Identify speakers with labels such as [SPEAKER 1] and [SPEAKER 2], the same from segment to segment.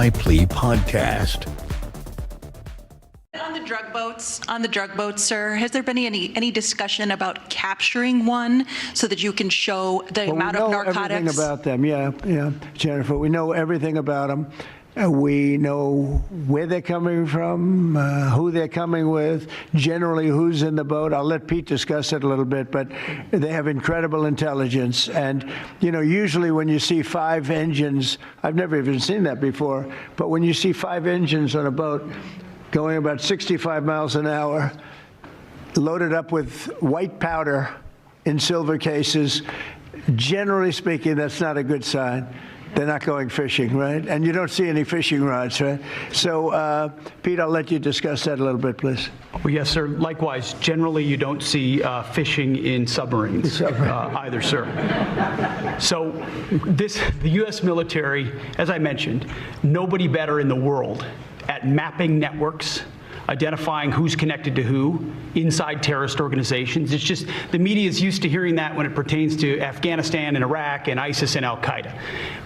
[SPEAKER 1] Laipply podcast.
[SPEAKER 2] On the drug boats, sir, has there been any discussion about capturing one so that you can show the amount of narcotics?
[SPEAKER 3] We know everything about them. Yeah, Jennifer. We know everything about them. We know where they're coming from, who they're coming with, generally who's in the boat. I'll let Pete discuss it a little bit, but they have incredible intelligence. And, usually when you see 5 engines, I've never even seen that before, but when you see 5 engines on a boat going about 65 miles an hour, loaded up with white powder in silver cases, generally speaking, that's not a good sign. They're not going fishing, right? And you don't see any fishing rods, right? So, Pete, I'll let you discuss that a little bit, please.
[SPEAKER 4] Well, yes, sir. Likewise, generally you don't see fishing in submarines either, sir. So the U.S. military, as I mentioned, nobody better in the world at mapping networks, identifying who's connected to who inside terrorist organizations. It's just the media is used to hearing that when it pertains to Afghanistan and Iraq and ISIS and Al-Qaeda.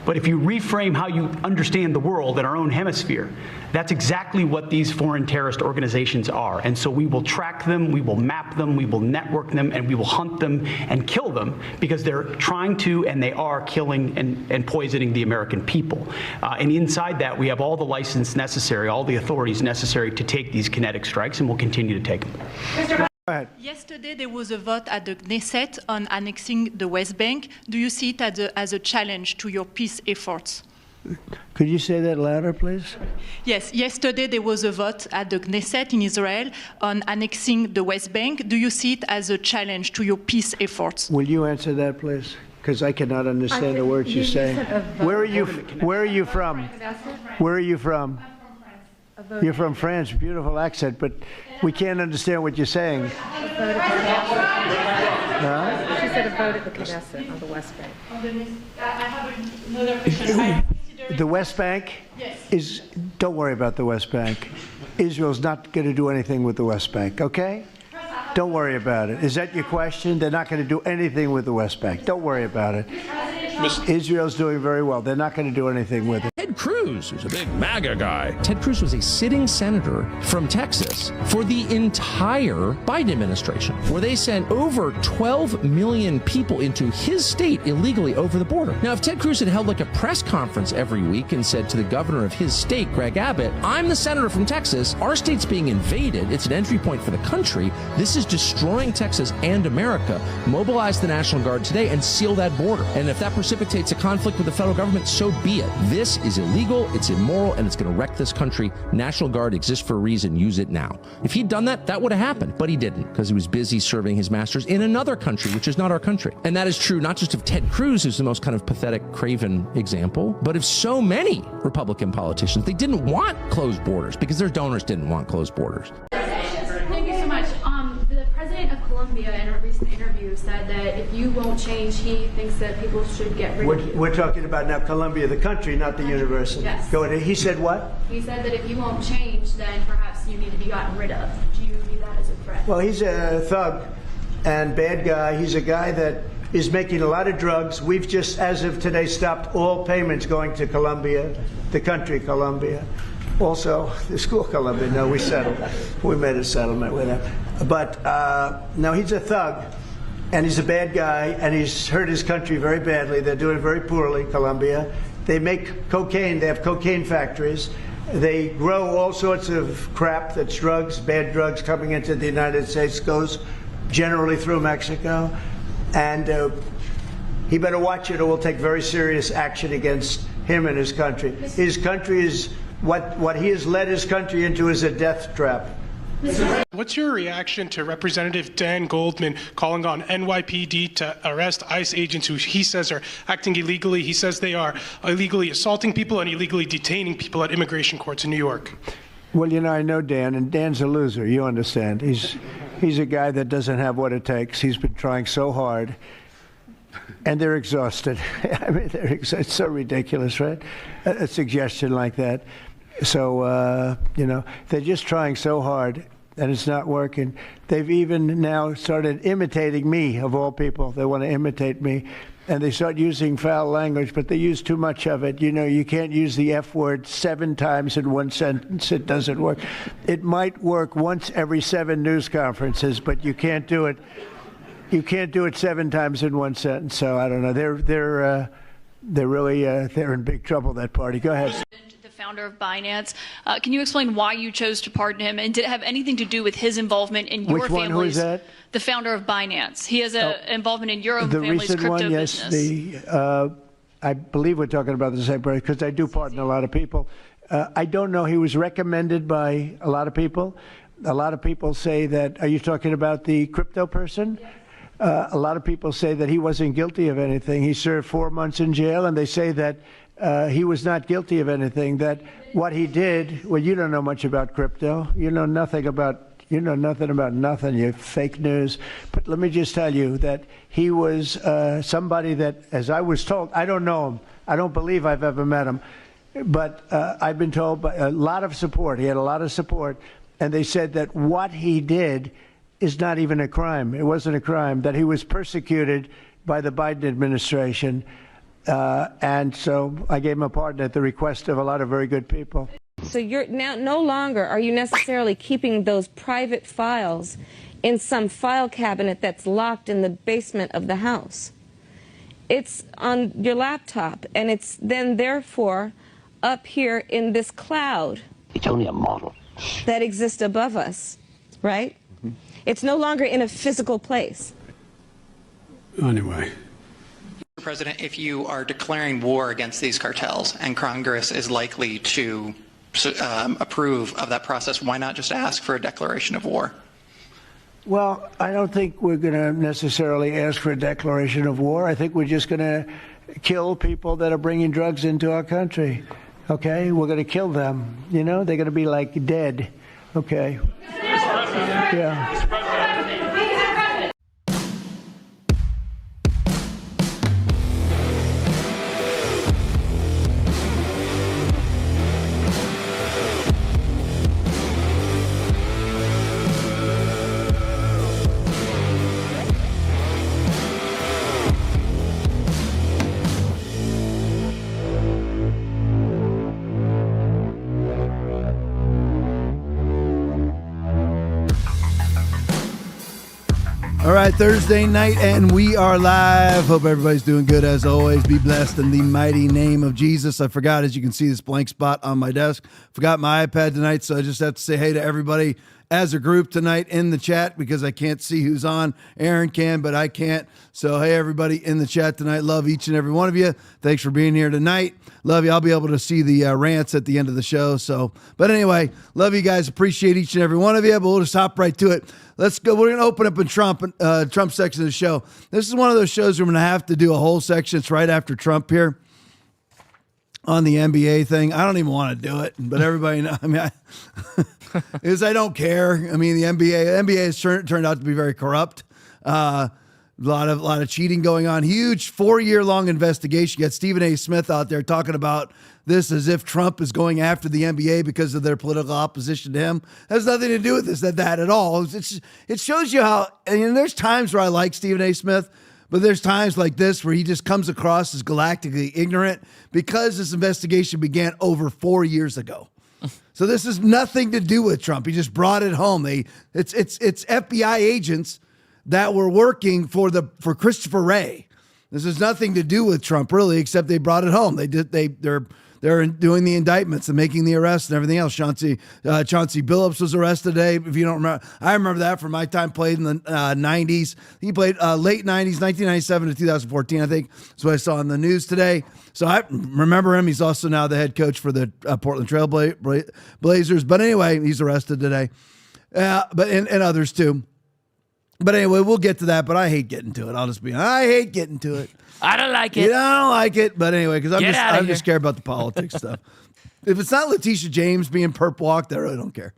[SPEAKER 4] But if you reframe how you understand the world in our own hemisphere, that's exactly what these foreign terrorist organizations are. And so we will track them, we will map them, we will network them, and we will hunt them and kill them because they're trying to and they are killing and poisoning the American people. And inside that, we have all the license necessary, all the authorities necessary to take these kinetic strikes, and we'll continue to take them.
[SPEAKER 3] Go ahead.
[SPEAKER 2] Yesterday, there was a vote at the Knesset on annexing the West Bank. Do you see it as a challenge to your peace efforts?
[SPEAKER 3] Could you say that louder, please?
[SPEAKER 2] Yes, yesterday there was a vote at the Knesset in Israel on annexing the West Bank. Do you see it as a challenge to your peace efforts?
[SPEAKER 3] Will you answer that, please? Because I cannot understand the words you're saying. Where are you from? Where are you from? You're from France, beautiful accent, but we can't understand what you're saying.
[SPEAKER 5] She said a vote at the Knesset on the West Bank.
[SPEAKER 3] The West Bank is, don't worry about the West Bank. Israel's not going to do anything with the West Bank, okay? Don't worry about it. Is that your question? They're not going to do anything with the West Bank. Don't worry about it. Israel's doing very well. They're not going to do anything with it.
[SPEAKER 6] Ted Cruz, who's a big MAGA guy. Ted Cruz was a sitting senator from Texas for the entire Biden administration, where they sent over 12 million people into his state illegally over the border. Now, if Ted Cruz had held like a press conference every week and said to the governor of his state, Greg Abbott, I'm the senator from Texas, our state's being invaded, it's an entry point for the country, this is destroying Texas and America, mobilize the National Guard today and seal that border. And if that precipitates a conflict with the federal government, so be it. This is illegal, it's immoral, and it's going to wreck this country. National Guard exists for a reason. Use it now. If he'd done that, that would have happened. But he didn't, because he was busy serving his masters in another country, which is not our country. And that is true not just of Ted Cruz, who's the most kind of pathetic, craven example, but of so many Republican politicians. They didn't want closed borders because their donors didn't want closed borders.
[SPEAKER 7] Thank you so much. The president of Colombia in a recent interview said that if you won't change, he thinks that people should get rid of you.
[SPEAKER 3] We're talking about now Colombia, the country, not the university.
[SPEAKER 7] Yes.
[SPEAKER 3] Go ahead. He said what?
[SPEAKER 7] He said that if you won't change, then perhaps you need to be gotten rid of. Do you view that as a threat?
[SPEAKER 3] Well, he's a thug and bad guy. He's a guy that is making a lot of drugs. We've just, as of today, stopped all payments going to Colombia, the country Colombia. Also, the school Columbia, no, we settled. We made a settlement with him. But no, he's a thug, and he's a bad guy, and he's hurt his country very badly. They're doing very poorly, Colombia. They make cocaine. They have cocaine factories. They grow all sorts of crap that's drugs, bad drugs coming into the United States, goes generally through Mexico. And he better watch it or we'll take very serious action against him and his country. His country is... What he has led his country into is a death trap.
[SPEAKER 8] What's your reaction to Representative Dan Goldman calling on NYPD to arrest ICE agents who he says are acting illegally? He says they are illegally assaulting people and illegally detaining people at immigration courts in New York.
[SPEAKER 3] Well, I know Dan, and Dan's a loser, you understand. He's a guy that doesn't have what it takes. He's been trying so hard. And they're exhausted. I mean, it's so ridiculous, right? A suggestion like that. So, they're just trying so hard. and it's not working. They've even now started imitating me, of all people. They want to imitate me. And they start using foul language, but they use too much of it. You know, you can't use the F word 7 times in one sentence. It doesn't work. It might work once every 7 news conferences, but you can't do it. You can't do it 7 times in one sentence. So I don't know. They're really they're in big trouble, that party. Go ahead.
[SPEAKER 9] The founder of Binance. Can you explain why you chose to pardon him, and did it have anything to do with his involvement in your
[SPEAKER 3] Which one?
[SPEAKER 9] family's?
[SPEAKER 3] Who is that?
[SPEAKER 9] The founder of Binance. He has an involvement in your own
[SPEAKER 3] The
[SPEAKER 9] family's
[SPEAKER 3] recent
[SPEAKER 9] crypto
[SPEAKER 3] one, yes.
[SPEAKER 9] business.
[SPEAKER 3] I believe we're talking about the same person because I do pardon a lot of people. I don't know. He was recommended by a lot of people. A lot of people say that. Are you talking about the crypto person? A lot of people say that he wasn't guilty of anything. He served 4 months in jail, and they say that he was not guilty of anything. That what he did. Well, you don't know much about crypto. You know nothing about. You know nothing about nothing. You fake news. But let me just tell you that he was somebody that, as I was told, I don't know him. I don't believe I've ever met him. But I've been told by a lot of support. He had a lot of support. And they said that what he did is not even a crime. It wasn't a crime. That he was persecuted by the Biden administration. And so I gave him a pardon at the request of a lot of very good people.
[SPEAKER 5] So you're now no longer are you necessarily keeping those private files in some file cabinet that's locked in the basement of the house. It's on your laptop, and it's then therefore up here in this cloud.
[SPEAKER 1] It's only a model.
[SPEAKER 5] That exists above us, right? Mm-hmm. It's no longer in a physical place.
[SPEAKER 1] Anyway.
[SPEAKER 10] Mr. President, if you are declaring war against these cartels and Congress is likely to approve of that process, why not just ask for a declaration of war?
[SPEAKER 3] Well, I don't think we're going to necessarily ask for a declaration of war. I think we're just going to kill people that are bringing drugs into our country. Okay? We're going to kill them. You know, they're going to be like dead. Okay? Yeah.
[SPEAKER 11] All right, Thursday night, and we are live. Hope everybody's doing good as always. Be blessed in the mighty name of Jesus. I forgot, as you can see, this blank spot on my desk. Forgot my iPad tonight, so I just have to say hey to everybody as a group tonight in the chat because I can't see who's on. Aaron can, but I can't. So, hey, everybody in the chat tonight. Love each and every one of you. Thanks for being here tonight. Love you. I'll be able to see the rants at the end of the show. So, but anyway, love you guys. Appreciate each and every one of you. But we'll just hop right to it. Let's go. We're going to open up in Trump section of the show. This is one of those shows where I'm going to have to do a whole section. It's right after Trump here on the NBA thing. I don't even want to do it, but everybody knows. I mean, I don't care. I mean, the NBA has turned out to be very corrupt. A lot of cheating going on. Huge 4-year-long investigation. You got Stephen A. Smith out there talking about this as if Trump is going after the NBA because of their political opposition to him. It has nothing to do with that at all. It shows you how, and there's times where I like Stephen A. Smith, but there's times like this where he just comes across as galactically ignorant because this investigation began over 4 years ago. So this has nothing to do with Trump. He just brought it home. It's FBI agents that were working for Christopher Wray. This has nothing to do with Trump really, except they brought it home. They're doing the indictments and making the arrests and everything else. Chauncey Billups was arrested today. If you don't remember, I remember that from my time played in the 90s. He played late 90s, 1997 to 2014, I think. That's what I saw in the news today. So I remember him. He's also now the head coach for the Portland Trail Blazers. But anyway, he's arrested today. But others too. But anyway, we'll get to that. But I hate getting to it. I hate getting to it.
[SPEAKER 12] I don't like it.
[SPEAKER 11] I don't like it. But anyway, because I'm just scared about the politics stuff. If it's not Letitia James being perp walked, I really don't care.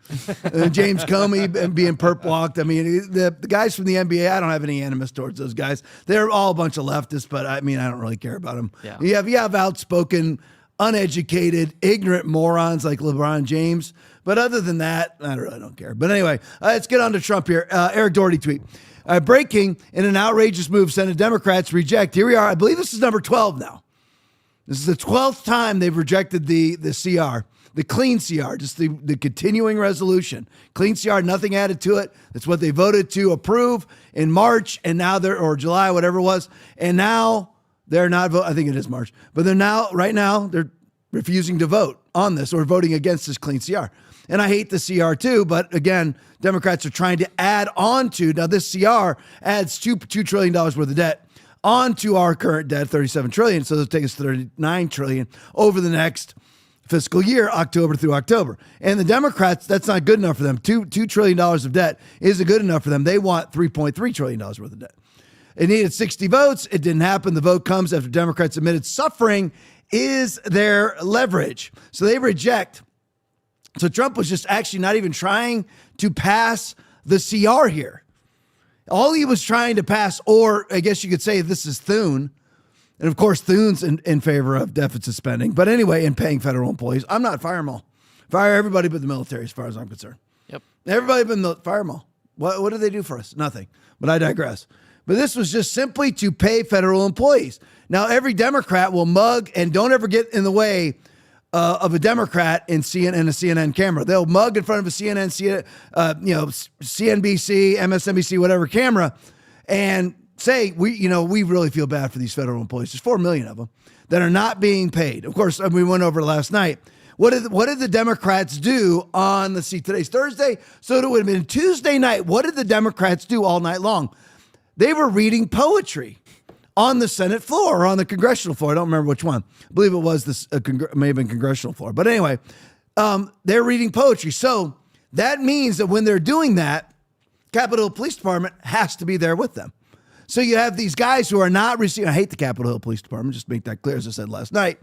[SPEAKER 11] James Comey being perp walked. I mean, the guys from the NBA, I don't have any animus towards those guys. They're all a bunch of leftists, but I mean, I don't really care about them.
[SPEAKER 12] Yeah.
[SPEAKER 11] You have outspoken uneducated, ignorant morons like LeBron James. But other than that, I really don't care. But anyway, let's get on to Trump here. Eric Doherty tweet. Breaking, in an outrageous move, Senate Democrats reject. Here we are. I believe this is number 12 now. This is the 12th time they've rejected the CR, the clean CR, just the continuing resolution. Clean CR, nothing added to it. That's what they voted to approve in March, and now or July, whatever it was. And now they're not voting. I think it is March. But right now, they're refusing to vote on this or voting against this clean CR. And I hate the CR too, but again, Democrats are trying to add on to, now this CR adds $2 trillion worth of debt onto our current debt, $37 trillion. So they'll take us $39 trillion over the next fiscal year, October through October. And the Democrats, that's not good enough for them. $2 trillion of debt isn't good enough for them. They want $3.3 trillion worth of debt. It needed 60 votes. It didn't happen. The vote comes after Democrats admitted suffering is their leverage. So they reject. So Trump was just actually not even trying to pass the CR here. All he was trying to pass, or I guess you could say this is Thune. And of course, Thune's in favor of deficit spending. But anyway, in paying federal employees. I'm not fire them all. Fire everybody but the military as far as I'm concerned.
[SPEAKER 6] Yep.
[SPEAKER 11] Everybody but fire them all. What do they do for us? Nothing. But I digress. But this was just simply to pay federal employees. Now, every Democrat will mug, and don't ever get in the way of a Democrat in a CNN camera. They'll mug in front of a CNBC, MSNBC, whatever camera, and say, we really feel bad for these federal employees. There's 4 million of them that are not being paid. Of course, we went over last night. What did the Democrats do on, let's see, today's Thursday, so it would have been Tuesday night. What did the Democrats do all night long? They were reading poetry on the Senate floor or on the congressional floor. I don't remember which one. I believe it was this, may have been congressional floor. But anyway, they're reading poetry. So that means that when they're doing that, Capitol Hill Police Department has to be there with them. So you have these guys who are not receiving. I hate the Capitol Hill Police Department, just to make that clear, as I said last night.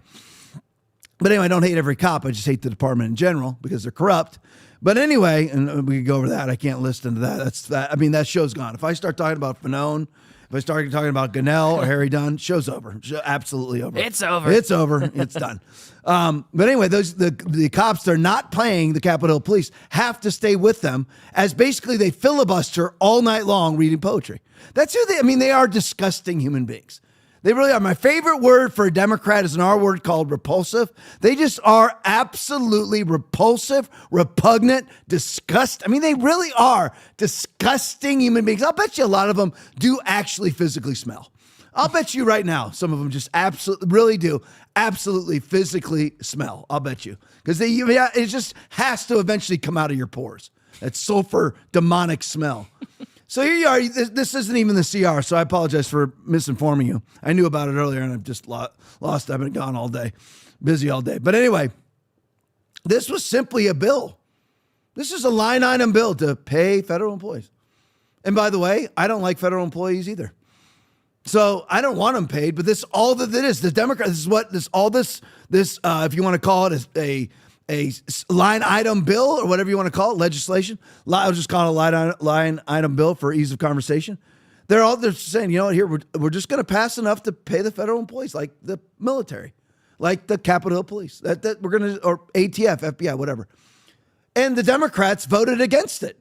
[SPEAKER 11] But anyway, I don't hate every cop. I just hate the department in general because they're corrupt. But anyway, and we could go over that. I can't list into that. That show's gone. If I start talking about Fanone, if I start talking about Gunnell or Harry Dunn, show's over. Absolutely over.
[SPEAKER 6] It's over.
[SPEAKER 11] It's over. It's done. But anyway, the cops that are not paying the Capitol Hill Police have to stay with them as basically they filibuster all night long reading poetry. That's who they are disgusting human beings. They really are. My favorite word for a Democrat is an R word called repulsive. They just are absolutely repulsive, repugnant, disgusting. They really are disgusting human beings. I'll bet you a lot of them do actually physically smell. I'll bet you right now, some of them just really do absolutely physically smell. I'll bet you. Because it just has to eventually come out of your pores. That sulfur demonic smell. So here you are. This isn't even the CR, so I apologize for misinforming you. I knew about it earlier, and I've just lost. I've been gone all day, busy all day. But anyway, this was simply a bill. This is a line item bill to pay federal employees. And by the way, I don't like federal employees either. So I don't want them paid, but this all that it is. The Democrats, this is what this if you want to call it a line item bill or whatever you want to call it, legislation. I'll just call it a line item bill for ease of conversation. They're saying, here we're just going to pass enough to pay the federal employees, like the military, like the Capitol Hill Police, that we're going to, or ATF, FBI, whatever. And the Democrats voted against it.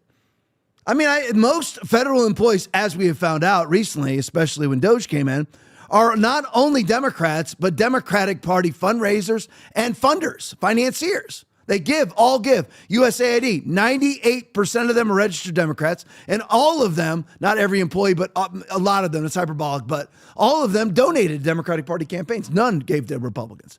[SPEAKER 11] Most federal employees, as we have found out recently, especially when Doge came in, are not only Democrats, but Democratic Party fundraisers and funders, financiers. They all give. USAID, 98% of them are registered Democrats, and all of them, not every employee, but a lot of them, it's hyperbolic, but all of them donated to Democratic Party campaigns. None gave to Republicans.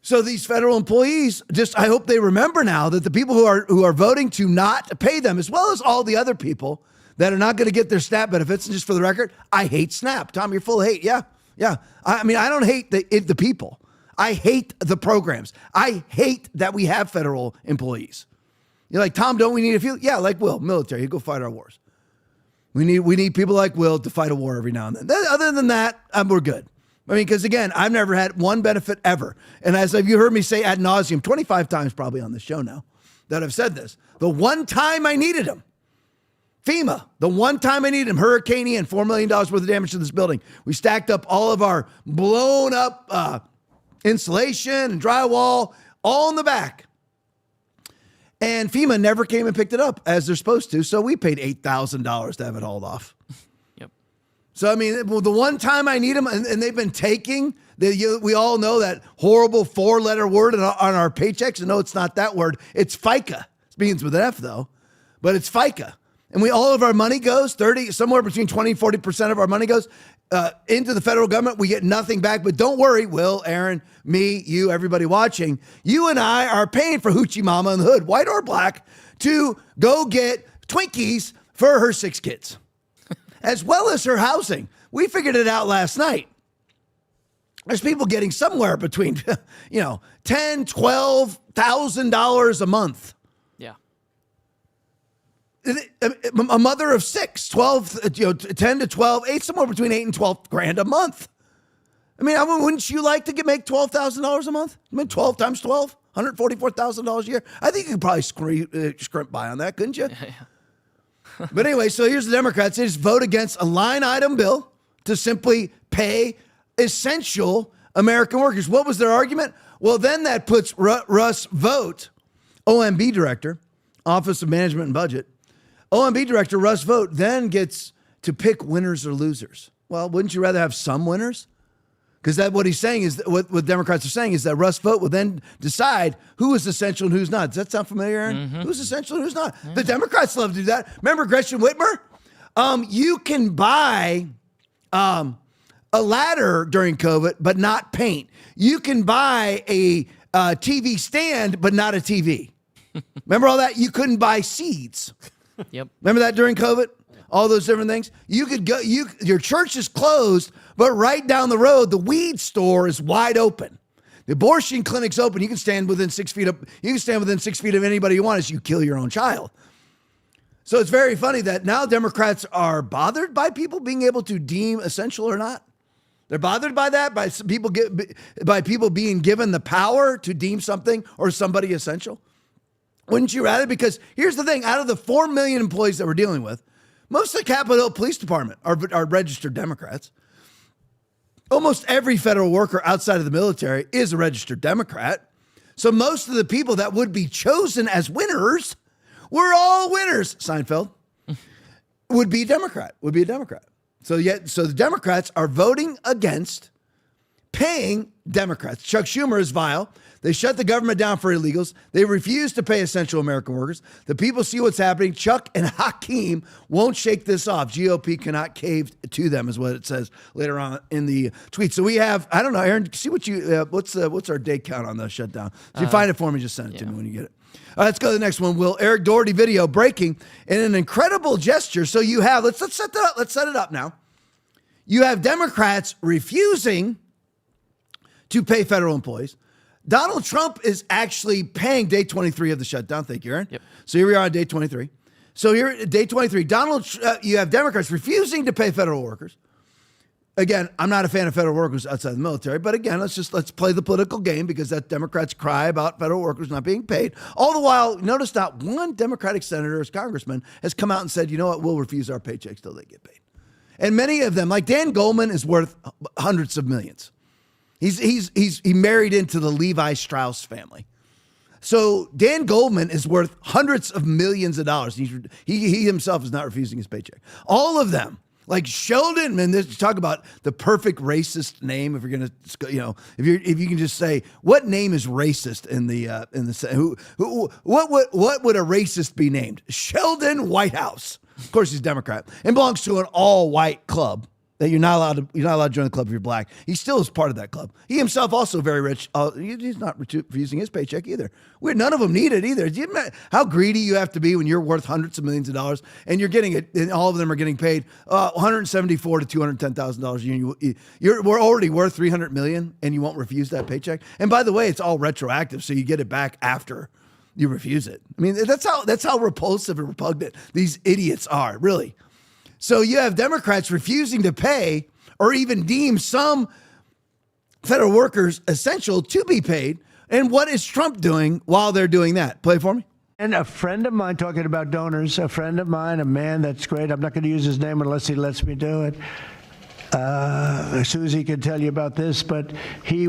[SPEAKER 11] So these federal employees, I hope they remember now that the people who are voting to not pay them, as well as all the other people that are not going to get their SNAP benefits. And just for the record, I hate SNAP. Tom, you're full of hate. Yeah. I don't hate the people. I hate the programs. I hate that we have federal employees. You're like, Tom, don't we need a few? Yeah, like Will, military. You go fight our wars. We need people like Will to fight a war every now and then. Other than that, we're good. Because again, I've never had one benefit ever. And as you heard me say ad nauseum, 25 times probably on this show now that I've said this, the one time I needed them, FEMA, the one time I needed them, Hurricane Ian, $4 million worth of damage to this building. We stacked up all of our blown up insulation and drywall, all in the back. And FEMA never came and picked it up as they're supposed to, so we paid $8,000 to have it hauled off.
[SPEAKER 12] Yep.
[SPEAKER 11] So, I mean, the one time I need them, and they've been taking, we all know that horrible 4-letter word on our paychecks. And no, it's not that word. It's FICA. It begins with an F, though, but it's FICA. And all of our money goes, somewhere between 20 and 40% of our money goes into the federal government. We get nothing back. But don't worry, Will, Aaron, me, you, everybody watching, you and I are paying for Hoochie Mama in the hood, white or black, to go get Twinkies for her 6 kids, as well as her housing. We figured it out last night. There's people getting somewhere between, $10,000, $12,000 a month.
[SPEAKER 12] Yeah.
[SPEAKER 11] A mother of 6, 12, 10 to 12, somewhere between 8 and 12 grand a month. I mean, wouldn't you like to make $12,000 a month? I mean, 12 times 12, $144,000 a year. I think you could probably scrimp by on that, couldn't you? Yeah. But anyway, so here's the Democrats. They just vote against a line item bill to simply pay essential American workers. What was their argument? Well, then that puts Russ Vought, OMB director, Office of Management and Budget, OMB director Russ Vought then gets to pick winners or losers. Well, wouldn't you rather have some winners? Because what he's saying is, what Democrats are saying is that Russ Vought will then decide who is essential and who's not. Does that sound familiar, Aaron? Mm-hmm. Who's essential and who's not? Mm-hmm. The Democrats love to do that. Remember Gretchen Whitmer? You can buy a ladder during COVID, but not paint. You can buy a TV stand, but not a TV. Remember all that? You couldn't buy seeds.
[SPEAKER 12] Yep.
[SPEAKER 11] Remember that during COVID? All those different things. You could go. Your church is closed, but right down the road, the weed store is wide open. The abortion clinic's open. You can stand within 6 feet of. You can stand within 6 feet of anybody you want as you kill your own child. So it's very funny that now Democrats are bothered by people being able to deem essential or not. They're bothered by that, by people being given the power to deem something or somebody essential. Wouldn't you rather? Because here's the thing: out of the 4 million employees that we're dealing with, most of the Capitol Hill Police Department are registered Democrats. Almost every federal worker outside of the military is a registered Democrat. So most of the people that would be chosen as winners, we're all winners, Seinfeld, would be a Democrat. So the Democrats are voting against paying Democrats. Chuck Schumer is vile. They shut the government down for illegals. They refuse to pay essential American workers. The people see what's happening. Chuck and Hakeem won't shake this off. GOP cannot cave to them, is what it says later on in the tweet. So we have, I don't know, Aaron, see what you, what's our day count on the shutdown? If you find it for me, just send it to me when you get it. All right, let's go to the next one. Will, Eric Doherty video breaking in an incredible gesture. So you have, let's set that up. Let's set it up now. You have Democrats refusing to pay federal employees. Donald Trump is actually paying day 23 of the shutdown. Thank you, Aaron. Yep. So here we are on day 23. So here, day 23, you have Democrats refusing to pay federal workers. Again, I'm not a fan of federal workers outside the military, but again, let's play the political game because that Democrats cry about federal workers not being paid. All the while, notice not one Democratic senator or congressman has come out and said, you know what, we'll refuse our paychecks till they get paid. And many of them, like Dan Goldman, is worth hundreds of millions. He married into the Levi Strauss family. So Dan Goldman is worth hundreds of millions of dollars. He himself is not refusing his paycheck. All of them, like Sheldon, and this talk about the perfect racist name. If you're gonna, if you can just say what name is racist what would a racist be named? Sheldon Whitehouse. Of course, he's a Democrat and belongs to an all-white club. That you're not allowed to join the club if you're black. He still is part of that club. He himself also very rich. He's not refusing his paycheck either. None of them need it either. Do you know how greedy you have to be when you're worth hundreds of millions of dollars and you're getting it, and all of them are getting paid $174,000 to $210,000 a year. We're already worth $300 million, and you won't refuse that paycheck. And by the way, it's all retroactive, so you get it back after you refuse it. I mean, that's how repulsive and repugnant these idiots are, really. So you have Democrats refusing to pay or even deem some federal workers essential to be paid. And what is Trump doing while they're doing that? Play for me.
[SPEAKER 3] And a friend of mine, talking about donors, a friend of mine, a man that's great. I'm not going to use his name unless he lets me do it. Susie can tell you about this, but he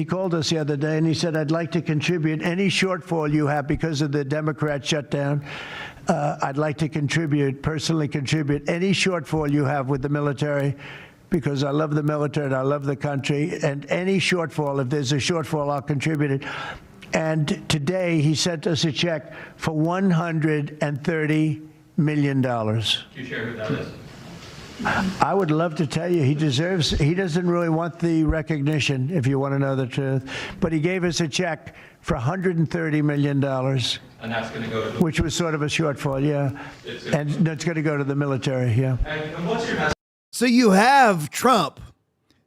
[SPEAKER 3] called us the other day and he said, I'd like to contribute any shortfall you have because of the Democrat shutdown. I'd like to personally contribute any shortfall you have with the military, because I love the military and I love the country, and any shortfall, if there's a shortfall, I'll contribute it. And today he sent us a check for $130 million.
[SPEAKER 12] Can you share who that is?
[SPEAKER 3] I would love to tell you. He doesn't really want the recognition, if you want to know the truth. But he gave us a check for $130 million.
[SPEAKER 12] And that's going to go to the...
[SPEAKER 3] Which was sort of a shortfall, yeah. And it's going to go to the military, yeah.
[SPEAKER 12] And what's your message?
[SPEAKER 11] So you have Trump,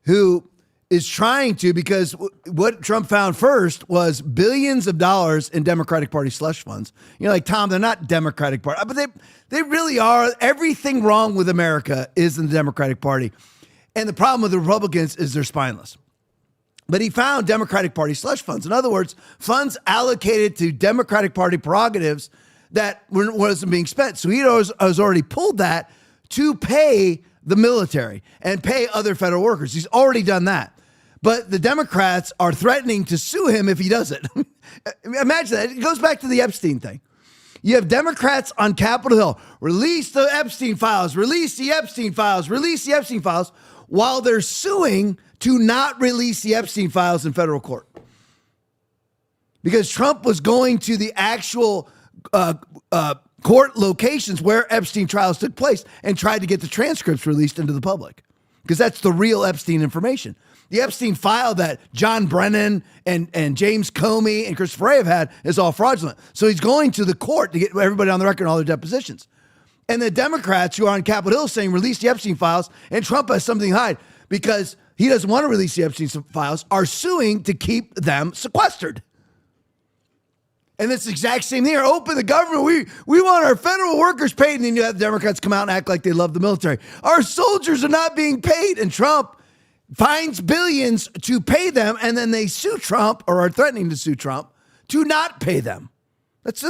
[SPEAKER 11] who is trying to, because what Trump found first was billions of dollars in Democratic Party slush funds. You're like, Tom, they're not Democratic Party, but they really are. Everything wrong with America is in the Democratic Party. And the problem with the Republicans is they're spineless. But he found Democratic Party slush funds. In other words, funds allocated to Democratic Party prerogatives that wasn't being spent. So he has already pulled that to pay the military and pay other federal workers. He's already done that. But the Democrats are threatening to sue him if he does it. Imagine that. It goes back to the Epstein thing. You have Democrats on Capitol Hill, release the Epstein files, release the Epstein files, release the Epstein files, while they're suing to not release the Epstein files in federal court. Because Trump was going to the actual court locations where Epstein trials took place and tried to get the transcripts released into the public. Because that's the real Epstein information. The Epstein file that John Brennan and James Comey and Christopher Wray have had is all fraudulent. So he's going to the court to get everybody on the record and all their depositions. And the Democrats who are on Capitol Hill saying release the Epstein files, and Trump has something to hide because he doesn't want to release the Epstein files, are suing to keep them sequestered. And it's the exact same thing here. Open the government. We want our federal workers paid. And then you have the Democrats come out and act like they love the military. Our soldiers are not being paid. And Trump finds billions to pay them. And then they sue Trump, or are threatening to sue Trump, to not pay them. This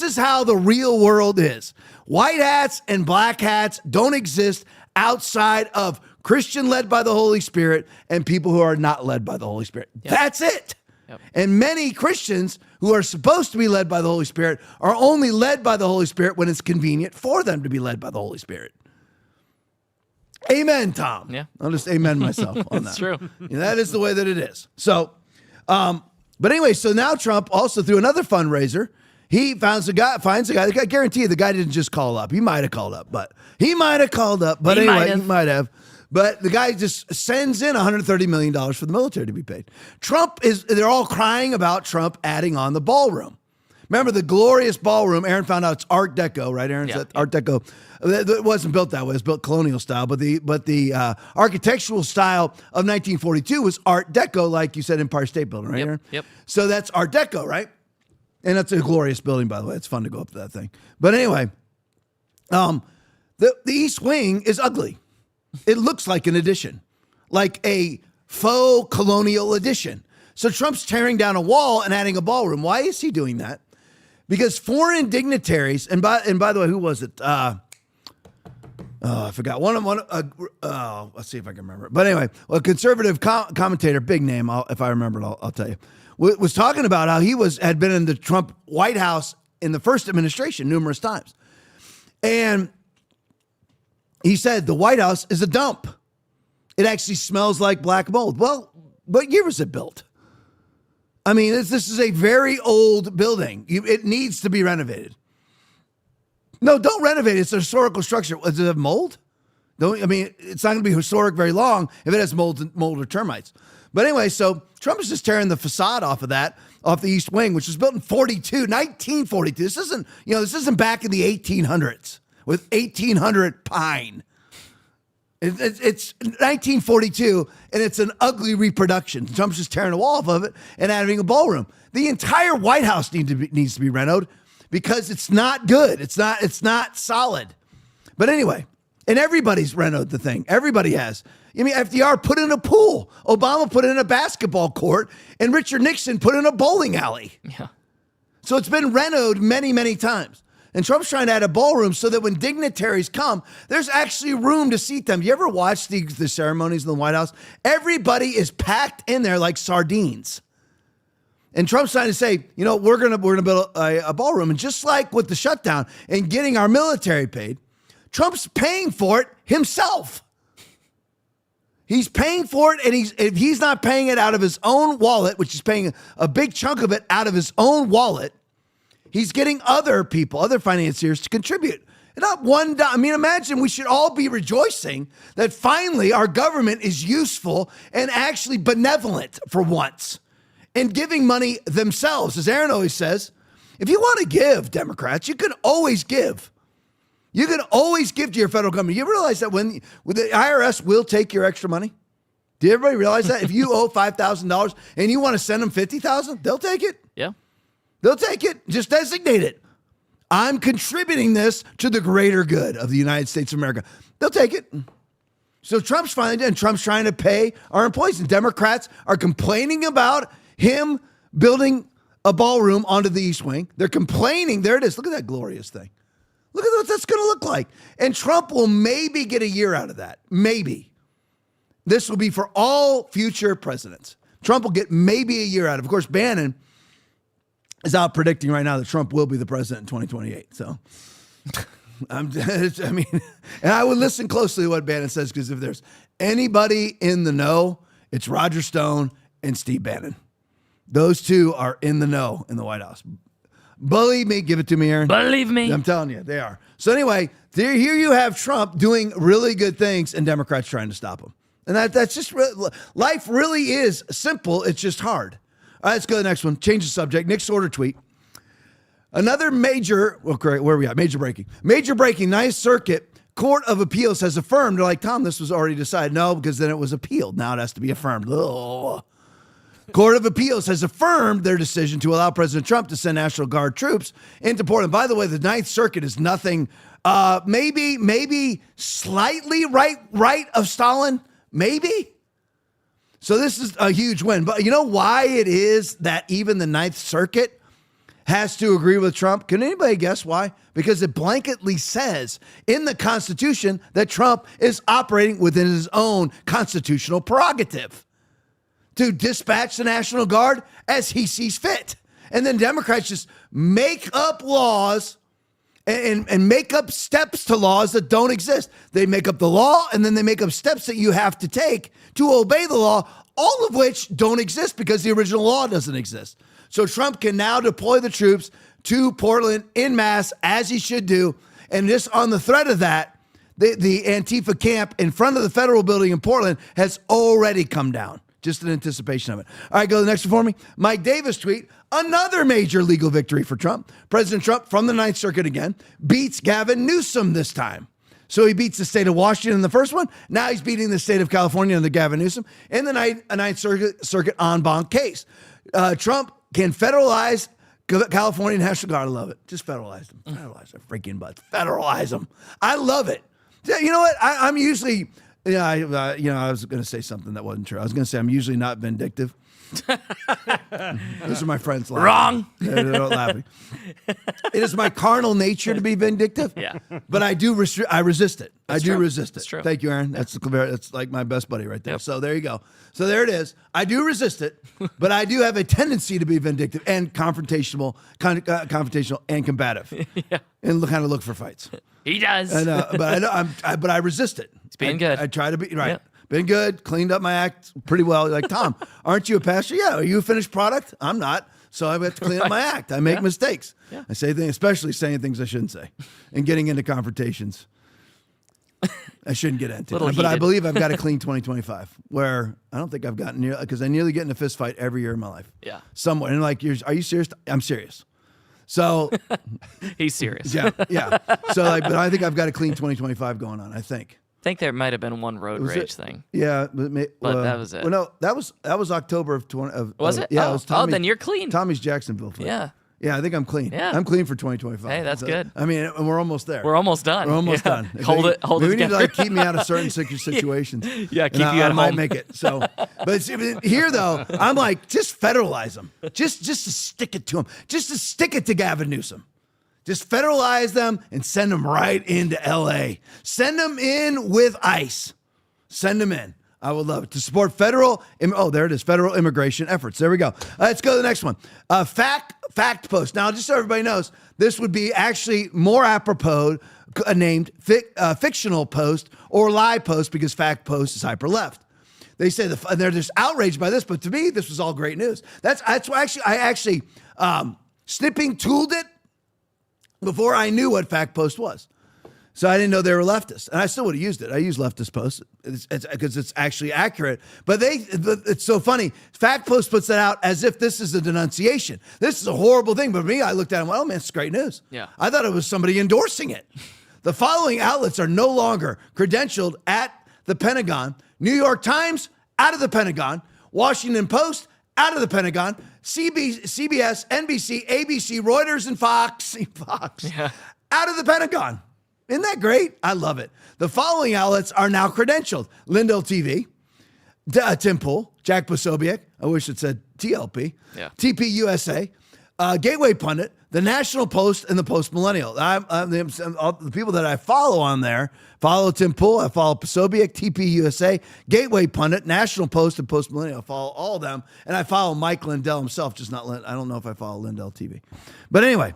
[SPEAKER 11] is how the real world is. White hats and black hats don't exist outside of Christian led by the Holy Spirit and people who are not led by the Holy Spirit. Yep. That's it. Yep. And many Christians who are supposed to be led by the Holy Spirit are only led by the Holy Spirit when it's convenient for them to be led by the Holy Spirit. Amen, Tom.
[SPEAKER 13] Yeah.
[SPEAKER 11] I'll just amen myself on that.
[SPEAKER 13] That's true.
[SPEAKER 11] That is the way that it is. So, but anyway, so now Trump also through another fundraiser, he finds a guy. I guarantee you the guy didn't just call up. He might have called up, but he might have. But the guy just sends in $130 million for the military to be paid. They're all crying about Trump adding on the ballroom. Remember the glorious ballroom? Aaron found out it's Art Deco, right, Aaron? Yeah. Art Deco. It wasn't built that way. It was built colonial style, but the architectural style of 1942 was Art Deco, like you said, Empire State Building, right, Aaron?
[SPEAKER 13] Yep.
[SPEAKER 11] So that's Art Deco, right? And that's a glorious building, by the way. It's fun to go up to that thing. But anyway, the East Wing is ugly. It looks like an addition, like a faux colonial addition. So Trump's tearing down a wall and adding a ballroom. Why is he doing that? Because foreign dignitaries, and by the way, who was it? I forgot. Let's see if I can remember it. But anyway, a conservative commentator, big name, if I remember it, I'll tell you, was talking about how he had been in the Trump White House in the first administration numerous times. And he said the White House is a dump. It actually smells like black mold. Well, what year was it built? I mean, this is a very old building. It needs to be renovated. No, don't renovate it. It's a historical structure. Does it have mold? It's not going to be historic very long if it has mold or termites. But anyway, so Trump is just tearing the facade off the East Wing, which was built in 1942. This isn't back in the 1800s. With 1800 pine. It's 1942, and it's an ugly reproduction. Trump's just tearing a wall off of it and adding a ballroom. The entire White House needs to be renovated because it's not good. It's not solid. But anyway, and everybody's renovated the thing. Everybody has. FDR put in a pool. Obama put in a basketball court, and Richard Nixon put in a bowling alley.
[SPEAKER 13] Yeah.
[SPEAKER 11] So it's been renovated many, many times. And Trump's trying to add a ballroom so that when dignitaries come, there's actually room to seat them. You ever watch the ceremonies in the White House? Everybody is packed in there like sardines. And Trump's trying to say, you know, we're gonna build a ballroom. And just like with the shutdown and getting our military paid, Trump's paying for it himself. He's paying for it, and if he's not paying it out of his own wallet, which he's paying a big chunk of it out of his own wallet, he's getting other people, other financiers to contribute. And not one dime. I mean, imagine we should all be rejoicing that finally our government is useful and actually benevolent for once and giving money themselves. As Aaron always says, if you want to give, Democrats, you can always give. You can always give to your federal government. You realize that when the IRS will take your extra money? Do everybody realize that? If you owe $5,000 and you want to send them $50,000, they'll take it.
[SPEAKER 13] Yeah.
[SPEAKER 11] They'll take it. Just designate it. I'm contributing this to the greater good of the United States of America. They'll take it. So Trump's finding, and Trump's trying to pay our employees. And Democrats are complaining about him building a ballroom onto the East Wing. They're complaining. There it is. Look at that glorious thing. Look at what that's going to look like. And Trump will maybe get a year out of that. Maybe. This will be for all future presidents. Trump will get maybe a year out of it. Of course, Bannon is out predicting right now that Trump will be the president in 2028. So, I mean, and I would listen closely to what Bannon says, because if there's anybody in the know, it's Roger Stone and Steve Bannon. Those two are in the know in the White House. Believe me, give it to me, Aaron.
[SPEAKER 13] Believe me.
[SPEAKER 11] I'm telling you, they are. So anyway, here you have Trump doing really good things and Democrats trying to stop him. And that's just, life really is simple. It's just hard. All right, let's go to the next one. Change the subject. Nick Sorter tweet. Another major, where are we at? Major breaking. Major breaking. Ninth Circuit Court of Appeals has affirmed. They're like, Tom, this was already decided. No, because then it was appealed. Now it has to be affirmed. Ugh. Court of Appeals has affirmed their decision to allow President Trump to send National Guard troops into Portland. By the way, the Ninth Circuit is nothing, maybe slightly right of Stalin, maybe. So this is a huge win. But you know why it is that even the Ninth Circuit has to agree with Trump? Can anybody guess why? Because it blanketly says in the Constitution that Trump is operating within his own constitutional prerogative to dispatch the National Guard as he sees fit. And then Democrats just make up laws and make up steps to laws that don't exist. They make up the law, and then they make up steps that you have to take to obey the law, all of which don't exist because the original law doesn't exist. So Trump can now deploy the troops to Portland en masse, as he should do. And just on the threat of that, the Antifa camp in front of the federal building in Portland has already come down. Just in anticipation of it. All right, go to the next one for me. Mike Davis tweet, another major legal victory for Trump. President Trump from the Ninth Circuit again beats Gavin Newsom this time. So he beats the state of Washington in the first one. Now he's beating the state of California in the Gavin Newsom in the Ninth Circuit en banc case. Trump can federalize California National Guard. I love it. Just federalize them. Federalize their freaking butts. Federalize them. I love it. You know what? I'm usually... Yeah, I was going to say something that wasn't true. I was going to say I'm usually not vindictive. Those are my friends laughing.
[SPEAKER 13] Wrong.
[SPEAKER 11] They're not laughing. It is my carnal nature to be vindictive.
[SPEAKER 13] Yeah.
[SPEAKER 11] But I resist it.
[SPEAKER 13] That's
[SPEAKER 11] I do
[SPEAKER 13] true.
[SPEAKER 11] resist it.
[SPEAKER 13] That's true.
[SPEAKER 11] Thank you, Aaron. That's like my best buddy right there. Yep. So there you go. So there it is. I do resist it, but I do have a tendency to be vindictive and confrontational and combative.
[SPEAKER 13] Yeah.
[SPEAKER 11] And kind of look for fights.
[SPEAKER 13] He does.
[SPEAKER 11] And, but I resist it.
[SPEAKER 13] It's being good.
[SPEAKER 11] I try to be right.
[SPEAKER 13] Yep.
[SPEAKER 11] Been good. Cleaned up my act pretty well. You're like, Tom, aren't you a pastor? Yeah. Are you a finished product? I'm not. So I have to clean up my act. I make mistakes.
[SPEAKER 13] Yeah.
[SPEAKER 11] I say things, especially saying things I shouldn't say, and getting into confrontations I shouldn't get into. But I believe I've got a clean 2025 where I don't think I've gotten near, because I nearly get in a fist fight every year in my life.
[SPEAKER 13] Yeah.
[SPEAKER 11] Somewhere. And like, are you serious? I'm serious. So
[SPEAKER 13] he's serious.
[SPEAKER 11] Yeah. So but I think I've got a clean 2025 going on. I think there
[SPEAKER 13] might have been one road rage thing.
[SPEAKER 11] Yeah,
[SPEAKER 13] but that was it.
[SPEAKER 11] Well, no, that was October of 20.
[SPEAKER 13] Was it?
[SPEAKER 11] Yeah,
[SPEAKER 13] oh.
[SPEAKER 11] it was Tommy,
[SPEAKER 13] then you're clean.
[SPEAKER 11] Tommy's Jacksonville fight.
[SPEAKER 13] Yeah.
[SPEAKER 11] Yeah, I think I'm clean.
[SPEAKER 13] Yeah.
[SPEAKER 11] I'm clean for 2025.
[SPEAKER 13] Hey, that's good.
[SPEAKER 11] I mean, we're almost there.
[SPEAKER 13] We're almost done.
[SPEAKER 11] We're almost done.
[SPEAKER 13] Hold it
[SPEAKER 11] We need
[SPEAKER 13] together.
[SPEAKER 11] to keep me out of certain situations.
[SPEAKER 13] Yeah, keep you at
[SPEAKER 11] I
[SPEAKER 13] home.
[SPEAKER 11] might make it. So, but here though, I'm like, just federalize them. Just to stick it to them. Just to stick it to Gavin Newsom. Just federalize them and send them right into L.A. Send them in with ICE. Send them in. I would love it. To support federal immigration efforts. There we go. Let's go to the next one. Fact post. Now, just so everybody knows, this would be actually more apropos named fictional post or lie post, because fact post is hyper left. They say and they're just outraged by this, but to me, this was all great news. That's why I actually snipping tooled it before I knew what fact post was. So I didn't know they were leftists, and I still would have used it. I use leftist posts because it's actually accurate. But it's so funny. Fact Post puts that out as if this is a denunciation. This is a horrible thing. But for me, I looked at it and went, oh man, it's great news.
[SPEAKER 13] Yeah.
[SPEAKER 11] I thought it was somebody endorsing it. The following outlets are no longer credentialed at the Pentagon. New York Times, out of the Pentagon. Washington Post, out of the Pentagon. CBS, NBC, ABC, Reuters, and Fox, yeah, out of the Pentagon. Isn't that great? I love it. The following outlets are now credentialed. Lindell TV, Tim Pool, Jack Posobiec, I wish it said TLP, yeah, TP USA, Gateway Pundit, the National Post, and the Post Millennial. The people that I follow on there, follow Tim Pool, I follow Posobiec, TP USA, Gateway Pundit, National Post, and Post Millennial. I follow all of them, and I follow Mike Lindell himself, just not I don't know if I follow Lindell TV. But anyway,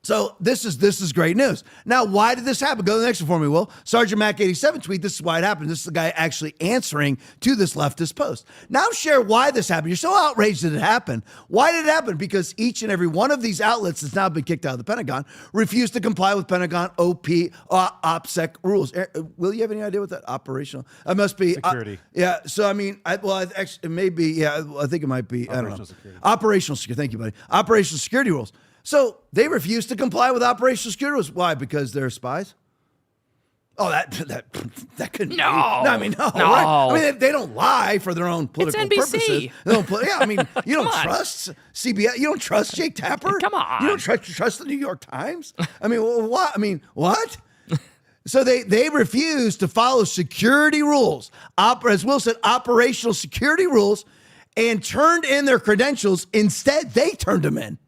[SPEAKER 11] so this is great news. Now, why did this happen? Go to the next one for me, Will. Sergeant Mac 87 tweet, this is why it happened. This is the guy actually answering to this leftist post. Now share why this happened. You're so outraged that it happened. Why did it happen? Because each and every one of these outlets that's now been kicked out of the Pentagon refused to comply with Pentagon OPSEC rules. Will, you have any idea what that operational? It must be
[SPEAKER 14] security.
[SPEAKER 11] Yeah. So I mean, it may be. Yeah, I think it might be. I don't know.
[SPEAKER 14] Security. Operational security.
[SPEAKER 11] Thank you, buddy. Operational security rules. So they refuse to comply with operational security rules. Why? Because they're spies? Oh, that couldn't be. No, I mean, no.
[SPEAKER 13] No.
[SPEAKER 11] Right? I mean, they don't lie for their own political
[SPEAKER 13] NBC.
[SPEAKER 11] purposes. They don't yeah, I mean, you don't trust CBS. You don't trust Jake Tapper.
[SPEAKER 13] Come on.
[SPEAKER 11] You don't trust the New York Times. I mean, what? I mean, what? So they refuse to follow security rules, as Will said, operational security rules, and turned in their credentials. Instead, they turned them in.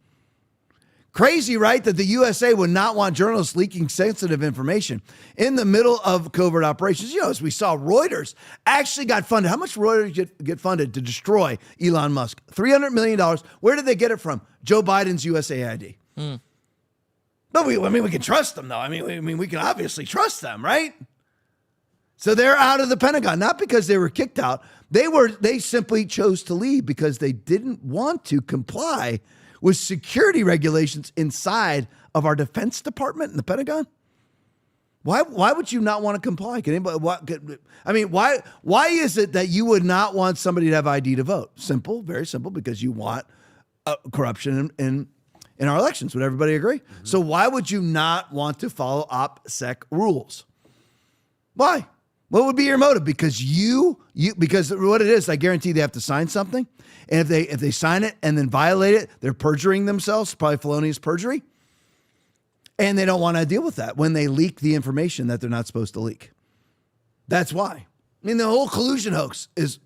[SPEAKER 11] Crazy, right? That the USA would not want journalists leaking sensitive information in the middle of covert operations. You know, as we saw, Reuters actually got funded. How much Reuters get funded to destroy Elon Musk? $300 million. Where did they get it from? Joe Biden's USAID. But we can trust them, though. I mean, we can obviously trust them, right? So they're out of the Pentagon, not because they were kicked out. They simply chose to leave because they didn't want to comply with security regulations inside of our Defense Department and the Pentagon. Why would you not want to comply? Can anybody? Why is it that you would not want somebody to have ID to vote? Simple, very simple, because you want corruption in our elections. Would everybody agree? Mm-hmm. So why would you not want to follow OPSEC rules? Why? What would be your motive? Because because what it is, I guarantee they have to sign something. And if they sign it and then violate it, they're perjuring themselves, probably felonious perjury. And they don't want to deal with that when they leak the information that they're not supposed to leak. That's why. I mean, the whole collusion hoax is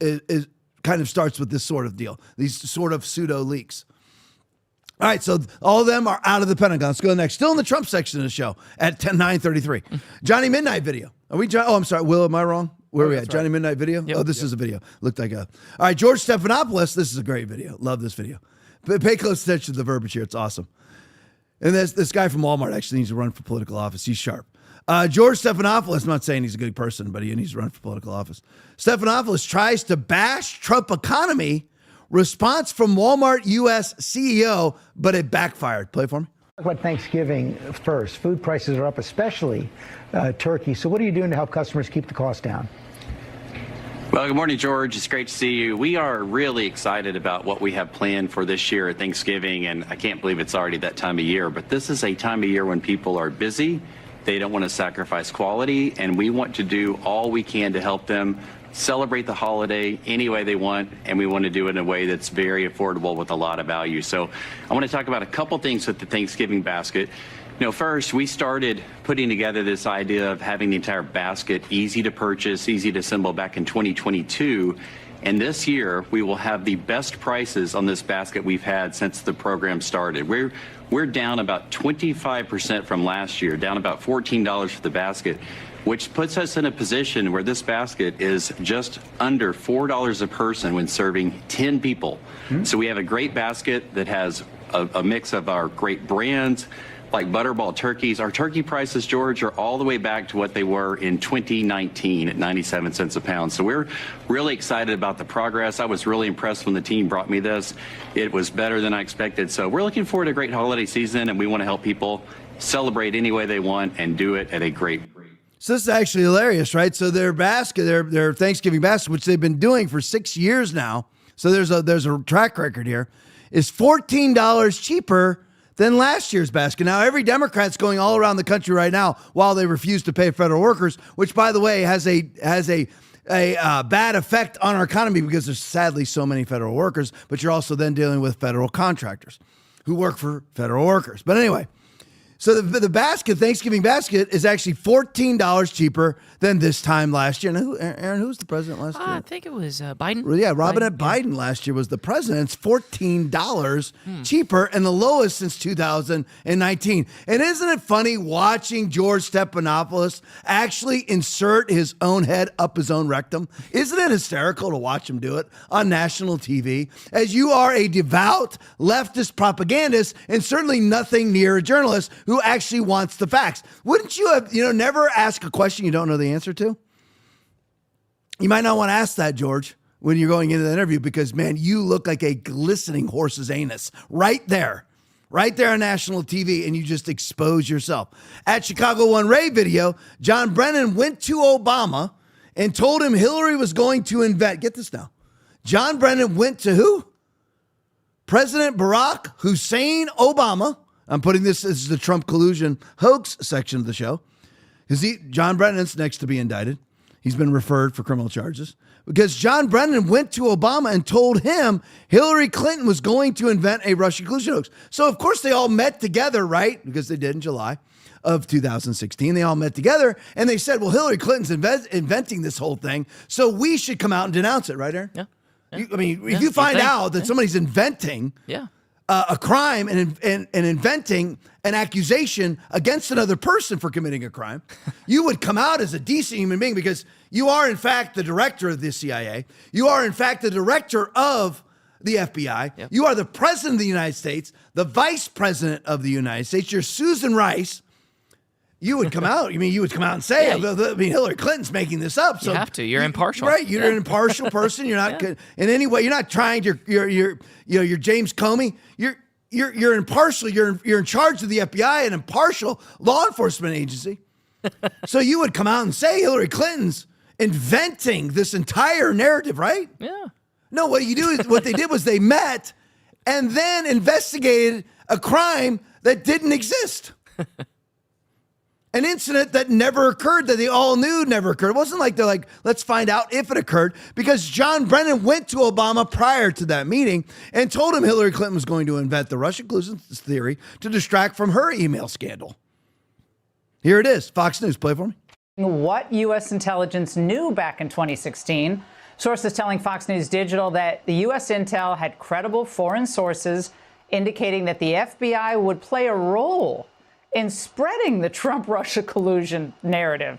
[SPEAKER 11] kind of starts with this sort of deal, these sort of pseudo leaks. All right, so all of them are out of the Pentagon. Let's go next. Still in the Trump section of the show at 9:33. Johnny Midnight video. Are we? Oh, I'm sorry. Will, am I wrong? Where are we at? Johnny Midnight video? Yep. Oh, this is a video. Looked like a... All right, George Stephanopoulos. This is a great video. Love this video. Pay close attention to the verbiage here. It's awesome. And this guy from Walmart actually needs to run for political office. He's sharp. George Stephanopoulos, I'm not saying he's a good person, but he needs to run for political office. Stephanopoulos tries to bash Trump economy. Response from Walmart U.S. CEO, but it backfired. Play for me.
[SPEAKER 15] Talk about Thanksgiving first. Food prices are up, especially turkey. So what are you doing to help customers keep the cost down?
[SPEAKER 16] Well, good morning, George. It's great to see you. We are really excited about what we have planned for this year at Thanksgiving, and I can't believe it's already that time of year, but this is a time of year when people are busy. They don't want to sacrifice quality, and we want to do all we can to help them celebrate the holiday any way they want, and we want to do it in a way that's very affordable with a lot of value. So I want to talk about a couple things with the Thanksgiving basket. You know, first, we started putting together this idea of having the entire basket easy to purchase, easy to assemble back in 2022. And this year, we will have the best prices on this basket we've had since the program started. We're down about 25% from last year, down about $14 for the basket, which puts us in a position where this basket is just under $4 a person when serving 10 people. So we have a great basket that has a mix of our great brands, like Butterball turkeys. Our turkey prices, George, are all the way back to what they were in 2019 at 97 cents a pound. So we're really excited about the progress. I was really impressed when the team brought me this. It was better than I expected. So we're looking forward to a great holiday season, and we want to help people celebrate any way they want and do it at a great rate.
[SPEAKER 11] So this is actually hilarious, right? So their basket, their Thanksgiving basket, which they've been doing for 6 years now, so there's a track record here, is $14 cheaper than last year's basket. Now, every Democrat's going all around the country right now while they refuse to pay federal workers, which, by the way, has a bad effect on our economy because there's sadly so many federal workers, but you're also then dealing with federal contractors who work for federal workers. But anyway, so the basket, Thanksgiving basket, is actually $14 cheaper than this time last year. Now, Aaron, who was the president last year?
[SPEAKER 13] I think it was Biden.
[SPEAKER 11] Well, yeah, Robinette Biden last year was the president. It's $14 cheaper and the lowest since 2019. And isn't it funny watching George Stephanopoulos actually insert his own head up his own rectum? Isn't it hysterical to watch him do it on national TV? As you are a devout leftist propagandist and certainly nothing near a journalist who actually wants the facts. Wouldn't you have, never ask a question you don't know the answer to? You might not want to ask that, George, when you're going into the interview because, man, you look like a glistening horse's anus right there on national TV, and you just expose yourself. At Chicago One Ray video, John Brennan went to Obama and told him Hillary was going to invent, get this now, John Brennan went to who? President Barack Hussein Obama. I'm putting this as the Trump collusion hoax section of the show. Because John Brennan's next to be indicted. He's been referred for criminal charges. Because John Brennan went to Obama and told him Hillary Clinton was going to invent a Russian collusion hoax. So, of course, they all met together, right? Because they did in July of 2016. They all met together, and they said, well, Hillary Clinton's inventing this whole thing, so we should come out and denounce it, right, Aaron?
[SPEAKER 13] Yeah.
[SPEAKER 11] If you find out that somebody's inventing a crime and inventing an accusation against another person for committing a crime, you would come out as a decent human being because you are, in fact, the director of the CIA. You are, in fact, the director of the FBI. Yep. You are the president of the United States, the vice president of the United States. You're Susan Rice. You would come out. You would come out and say, Hillary Clinton's making this up. So
[SPEAKER 13] you have to. You're impartial,
[SPEAKER 11] right? You're an impartial person. You're not in any way. You're not trying. You're James Comey. You're impartial. You're in charge of the FBI, an impartial law enforcement agency. So you would come out and say Hillary Clinton's inventing this entire narrative, right?
[SPEAKER 13] Yeah.
[SPEAKER 11] No, what they did was they met and then investigated a crime that didn't exist. An incident that never occurred, that they all knew never occurred. It wasn't like they're like, let's find out if it occurred, because John Brennan went to Obama prior to that meeting and told him Hillary Clinton was going to invent the Russian collusion theory to distract from her email scandal. Here it is. Fox News, play for me.
[SPEAKER 14] What U.S. intelligence knew back in 2016. Sources telling Fox News Digital that the U.S. intel had credible foreign sources indicating that the FBI would play a role in spreading the Trump-Russia collusion narrative.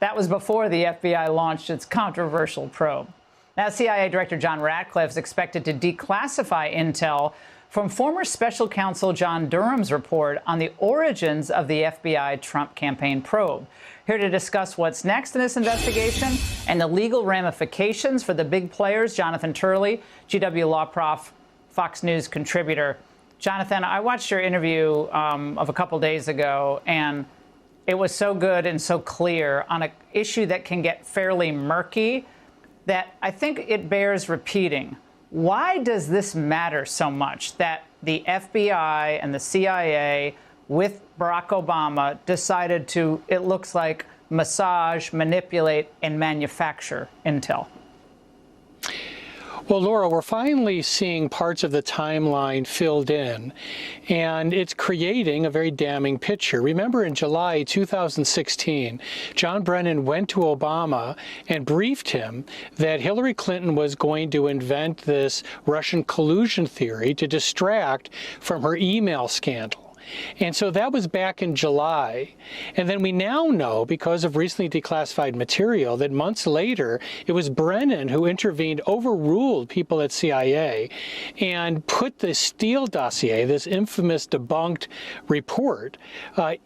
[SPEAKER 14] That was before the FBI launched its controversial probe. Now, CIA Director John Ratcliffe is expected to declassify intel from former special counsel John Durham's report on the origins of the FBI Trump campaign probe. Here to discuss what's next in this investigation and the legal ramifications for the big players, Jonathan Turley, GW Law Prof, Fox News contributor. Jonathan, I watched your interview of a couple days ago, and it was so good and so clear on an issue that can get fairly murky that I think it bears repeating. Why does this matter so much that the FBI and the CIA with Barack Obama decided to, it looks like, massage, manipulate, and manufacture intel?
[SPEAKER 17] Well, Laura, we're finally seeing parts of the timeline filled in, and it's creating a very damning picture. Remember in July 2016, John Brennan went to Obama and briefed him that Hillary Clinton was going to invent this Russian collusion theory to distract from her email scandal. And so that was back in July. And then we now know, because of recently declassified material, that months later, it was Brennan who intervened, overruled people at CIA, and put the Steele dossier, this infamous debunked report,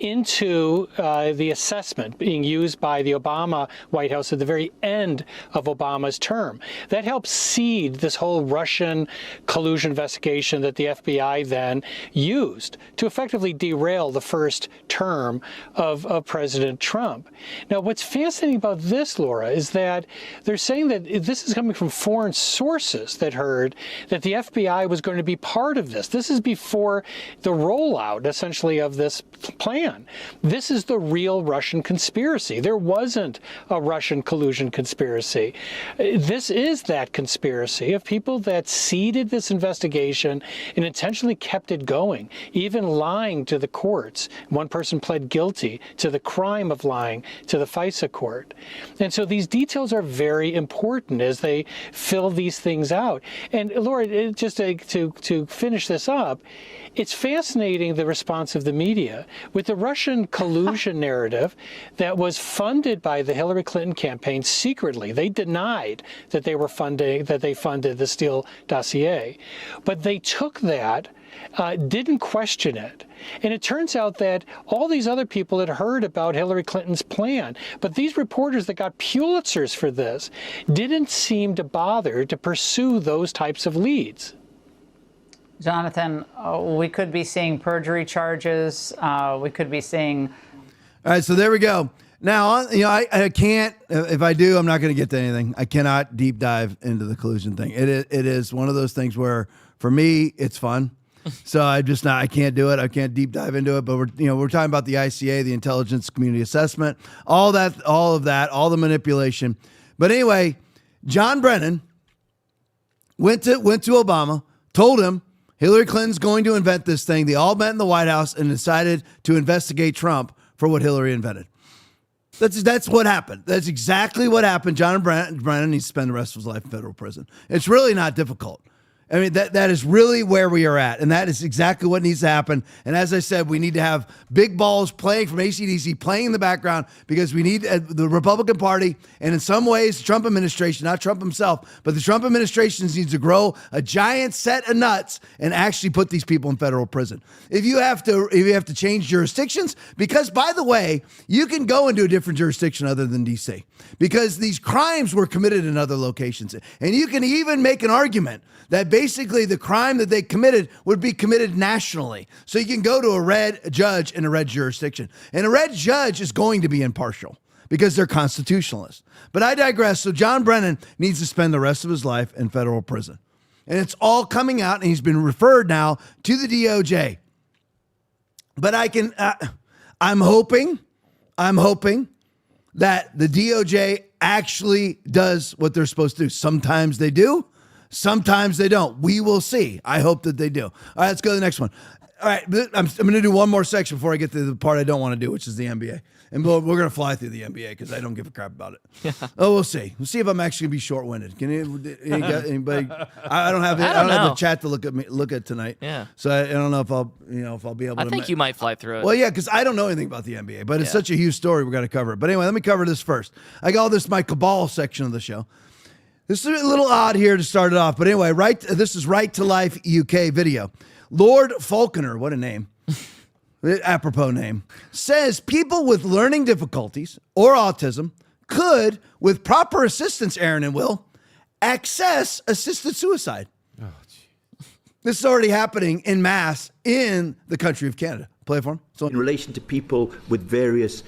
[SPEAKER 17] into the assessment being used by the Obama White House at the very end of Obama's term. That helped seed this whole Russian collusion investigation that the FBI then used to effectively derail the first term of President Trump. Now, what's fascinating about this, Laura, is that they're saying that this is coming from foreign sources that heard that the FBI was going to be part of this. This is before the rollout, essentially, of this plan. This is the real Russian conspiracy. There wasn't a Russian collusion conspiracy. This is that conspiracy of people that seeded this investigation and intentionally kept it going, even lying to the courts. One person pled guilty to the crime of lying to the FISA court. And so these details are very important as they fill these things out. And Laura, just to finish this up, it's fascinating the response of the media with the Russian collusion narrative that was funded by the Hillary Clinton campaign secretly. They denied that they funded the Steele dossier, but they took that, didn't question it. And it turns out that all these other people had heard about Hillary Clinton's plan, but these reporters that got Pulitzers for this didn't seem to bother to pursue those types of leads.
[SPEAKER 14] Jonathan, we could be seeing perjury charges. We could be seeing.
[SPEAKER 11] All right, so there we go. Now, I can't. If I do, I'm not going to get to anything. I cannot deep dive into the collusion thing. It is one of those things where, for me, it's fun. So I can't do it. I can't deep dive into it. But we're talking about the ICA, the Intelligence Community Assessment, all of that, all the manipulation. But anyway, John Brennan went to Obama, told him Hillary Clinton's going to invent this thing. They all met in the White House and decided to investigate Trump for what Hillary invented. That's what happened. That's exactly what happened. John Brennan needs to spend the rest of his life in federal prison. It's really not difficult. I mean, that is really where we are at, and that is exactly what needs to happen. And as I said, we need to have big balls playing from AC/DC, playing in the background, because we need the Republican Party, and in some ways, the Trump administration, not Trump himself, but the Trump administration needs to grow a giant set of nuts and actually put these people in federal prison. If you have to change jurisdictions, because, by the way, you can go into a different jurisdiction other than D.C., because these crimes were committed in other locations. And you can even make an argument that basically the crime that they committed would be committed nationally. So you can go to a red judge in a red jurisdiction. And a red judge is going to be impartial because they're constitutionalists. But I digress. So John Brennan needs to spend the rest of his life in federal prison. And it's all coming out, and he's been referred now to the DOJ. But I'm hoping that the DOJ actually does what they're supposed to do. Sometimes they do. Sometimes they don't. We will see. I hope that they do. All right, let's go to the next one. All right, I'm going to do one more section before I get to the part I don't want to do, which is the NBA. And we're going to fly through the NBA because I don't give a crap about it. Yeah. Oh, we'll see. We'll see if I'm actually going to be short-winded. Can anybody? I don't have the chat to look at tonight.
[SPEAKER 13] Yeah.
[SPEAKER 11] So I don't know if I'll be able to.
[SPEAKER 13] I think you might fly through it.
[SPEAKER 11] Well, yeah, because I don't know anything about the NBA, but it's such a huge story. We're going to cover it. But anyway, let me cover this first. I call this my cabal section of the show. This is a little odd here to start it off, but anyway, this is Right to Life UK video. Lord Falconer, what a name, apropos name, says people with learning difficulties or autism could, with proper assistance, Aaron and Will, access assisted suicide. Oh, this is already happening en masse in the country of Canada. Play it for him. So
[SPEAKER 18] in relation to people with various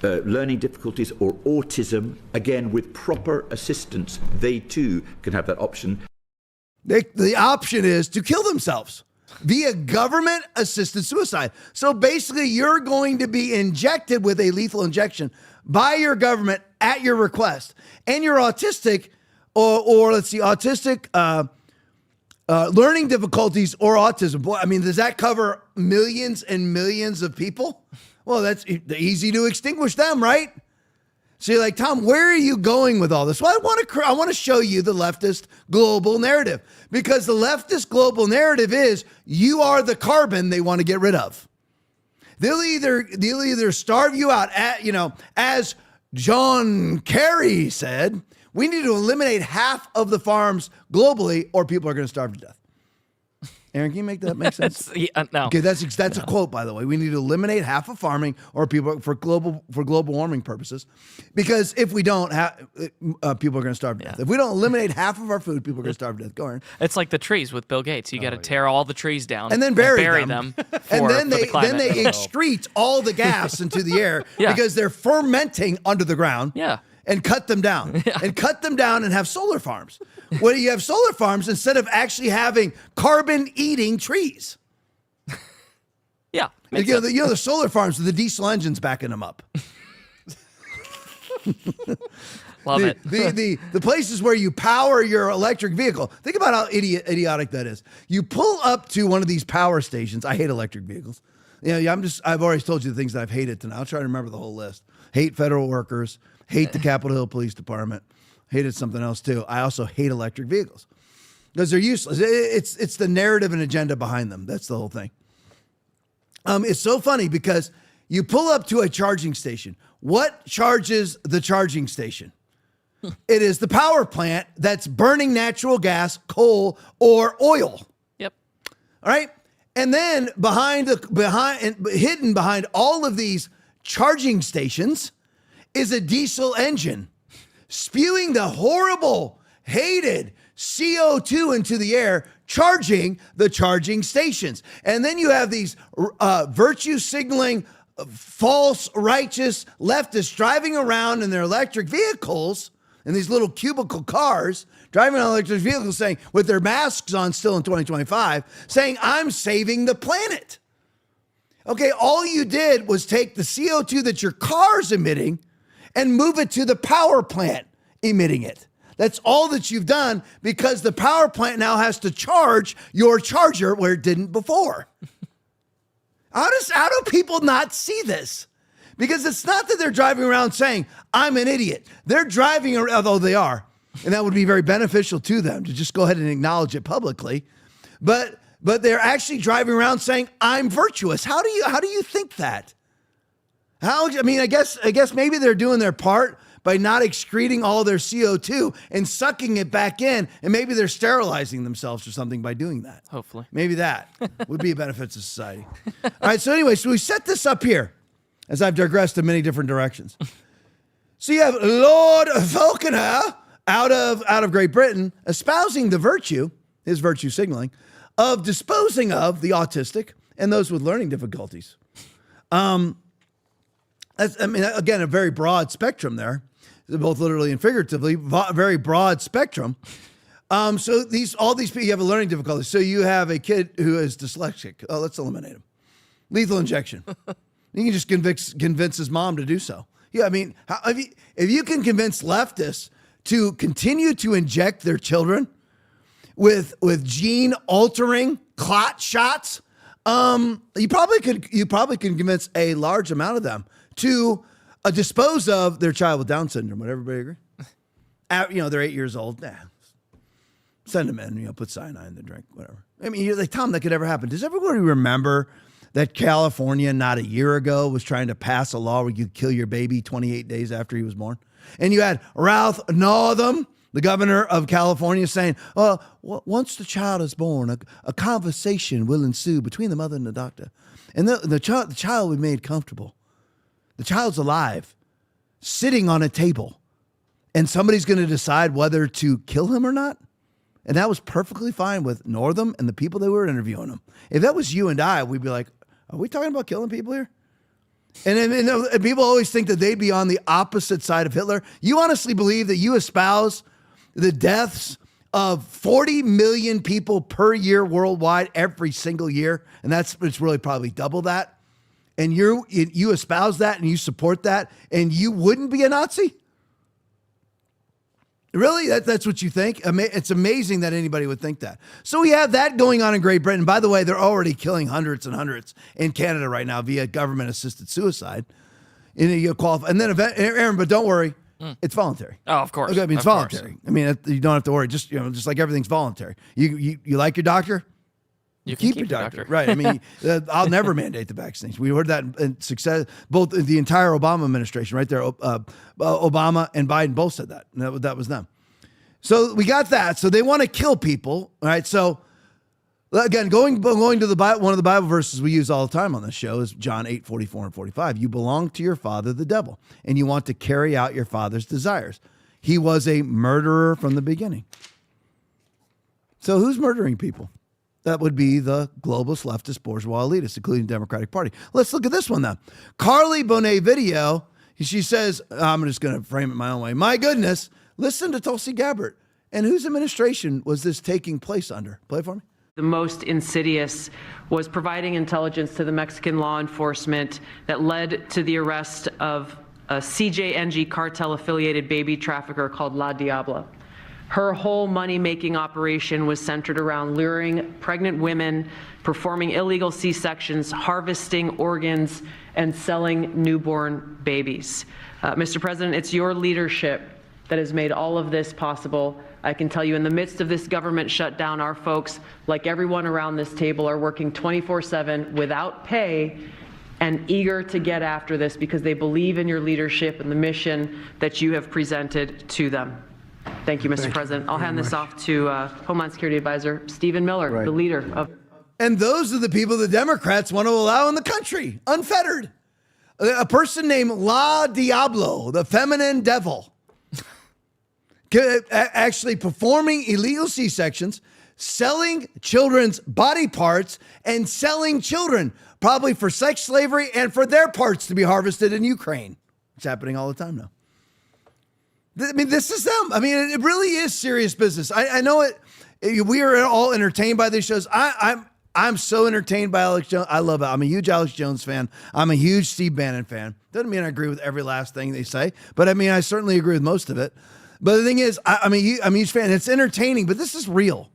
[SPEAKER 18] learning difficulties or autism, again, with proper assistance, they too can have that option.
[SPEAKER 11] The option is to kill themselves via government-assisted suicide. So basically, you're going to be injected with a lethal injection by your government at your request. And you're autistic, or let's see, autistic, learning difficulties or autism. Boy, I mean, does that cover millions and millions of people? Well, that's easy to extinguish them, right? So you're like, Tom, where are you going with all this? Well, I want to show you the leftist global narrative, because the leftist global narrative is you are the carbon they want to get rid of. They'll either starve you out, as John Kerry said, we need to eliminate half of the farms globally, or people are going to starve to death. Aaron, can you make that make sense?
[SPEAKER 13] No.
[SPEAKER 11] Okay, that's a quote, by the way. We need to eliminate half of farming, or people for global warming purposes, because if we don't, people are going to starve to death. If we don't eliminate half of our food, people are going to starve to death. Go, Aaron.
[SPEAKER 13] It's like the trees with Bill Gates. You got to tear all the trees down
[SPEAKER 11] and then bury
[SPEAKER 13] them.
[SPEAKER 11] And then they excrete all the gas into the air because they're fermenting under the ground.
[SPEAKER 13] Yeah.
[SPEAKER 11] And cut them down. And cut them down and have solar farms. Where you have solar farms instead of actually having carbon-eating trees.
[SPEAKER 13] Yeah.
[SPEAKER 11] The solar farms with the diesel engines backing them up.
[SPEAKER 13] Love it.
[SPEAKER 11] The places where you power your electric vehicle. Think about how idiotic that is. You pull up to one of these power stations. I hate electric vehicles. I've already told you the things that I've hated tonight. I'll try to remember the whole list. Hate federal workers. Hate the Capitol Hill Police Department. Hated something else too. I also hate electric vehicles because they're useless. It's the narrative and agenda behind them. That's the whole thing. It's so funny because you pull up to a charging station. What charges the charging station? It is the power plant that's burning natural gas, coal, or oil.
[SPEAKER 13] Yep.
[SPEAKER 11] All right. And then hidden behind all of these charging stations is a diesel engine spewing the horrible, hated CO2 into the air, charging the charging stations. And then you have these virtue signaling, false, righteous leftists driving around in their electric vehicles, in these little cubicle cars, driving on electric vehicles, saying, with their masks on still in 2025, saying, I'm saving the planet. Okay, all you did was take the CO2 that your car's emitting and move it to the power plant emitting it. That's all that you've done, because the power plant now has to charge your charger where it didn't before. How do people not see this? Because it's not that they're driving around saying, I'm an idiot. They're driving around, although they are, and that would be very beneficial to them to just go ahead and acknowledge it publicly. But they're actually driving around saying, I'm virtuous. How do you think that? I guess maybe they're doing their part by not excreting all their CO2 and sucking it back in, and maybe they're sterilizing themselves or something by doing that.
[SPEAKER 13] Hopefully.
[SPEAKER 11] Maybe that would be a benefit to society. All right, so anyway, we set this up here, as I've digressed in many different directions. So you have Lord Falconer out of Great Britain espousing the virtue, his virtue signaling, of disposing of the autistic and those with learning difficulties. Again, a very broad spectrum there, both literally and figuratively, very broad spectrum. So all these people, you have a learning difficulty. So you have a kid who is dyslexic. Oh, let's eliminate him. Lethal injection. You can just convince his mom to do so. Yeah, I mean, if you can convince leftists to continue to inject their children with gene altering clot shots, you probably could convince a large amount of them to dispose of their child with Down syndrome. Would everybody agree? They're 8 years old. Send them in, put cyanide in the drink, whatever. I mean, you're like, Tom, that could ever happen. Does everybody remember that California, not a year ago, was trying to pass a law where you kill your baby 28 days after he was born? And you had Ralph Northam, the governor of California, saying, once the child is born, a conversation will ensue between the mother and the doctor. And the child will be made comfortable. The child's alive, sitting on a table, and somebody's going to decide whether to kill him or not. And that was perfectly fine with Northam and the people that were interviewing him. If that was you and I, we'd be like, are we talking about killing people here? And people always think that they'd be on the opposite side of Hitler. You honestly believe that you espouse the deaths of 40 million people per year worldwide every single year, and it's really probably double that. And you espouse that and you support that, and you wouldn't be a Nazi? Really? That's what you think? It's amazing that anybody would think that. So we have that going on in Great Britain. By the way, they're already killing hundreds and hundreds in Canada right now via government-assisted suicide. And you qualify. And then, Aaron, but don't worry, it's voluntary.
[SPEAKER 13] Oh, of course.
[SPEAKER 11] Okay, I mean, it's
[SPEAKER 13] Of
[SPEAKER 11] voluntary.
[SPEAKER 13] course.
[SPEAKER 11] I mean, you don't have to worry. Just like everything's voluntary. You like your doctor?
[SPEAKER 13] You can
[SPEAKER 11] keep your doctor. Right. I mean, I'll never mandate the vaccination. We heard that in success, both the entire Obama administration right there. Obama and Biden both said that. That was them. So we got that. So they want to kill people. All right. So again, going to the Bible, one of the Bible verses we use all the time on this show is John 8:44 and 45. You belong to your father, the devil, and you want to carry out your father's desires. He was a murderer from the beginning. So who's murdering people? That would be the globalist, leftist, bourgeois elitists, including the Democratic Party. Let's look at this one, though. Carly Bonet video, she says, I'm just going to frame it my own way. My goodness, listen to Tulsi Gabbard. And whose administration was this taking place under? Play it for me.
[SPEAKER 19] The most insidious was providing intelligence to the Mexican law enforcement that led to the arrest of a CJNG cartel-affiliated baby trafficker called La Diabla. Her whole money-making operation was centered around luring pregnant women, performing illegal C-sections, harvesting organs, and selling newborn babies. Mr. President, it's your leadership that has made all of this possible. I can tell you, in the midst of this government shutdown, our folks, like everyone around this table, are working 24/7 without pay and eager to get after this because they believe in your leadership and the mission that you have presented to them. Thank you, Mr. President. I'll hand this off to Homeland Security Advisor Stephen Miller, the leader of.
[SPEAKER 11] And those are the people the Democrats want to allow in the country, unfettered. A person named La Diablo, the feminine devil, actually performing illegal C-sections, selling children's body parts, and selling children, probably for sex slavery and for their parts to be harvested in Ukraine. It's happening all the time now. I mean, this is them. I mean, it really is serious business. I know it. We are all entertained by these shows. I'm so entertained by Alex Jones. I love it. I'm a huge Alex Jones fan. I'm a huge Steve Bannon fan. Doesn't mean I agree with every last thing they say, but I mean, I certainly agree with most of it. But the thing is, I'm a huge fan. It's entertaining, but this is real.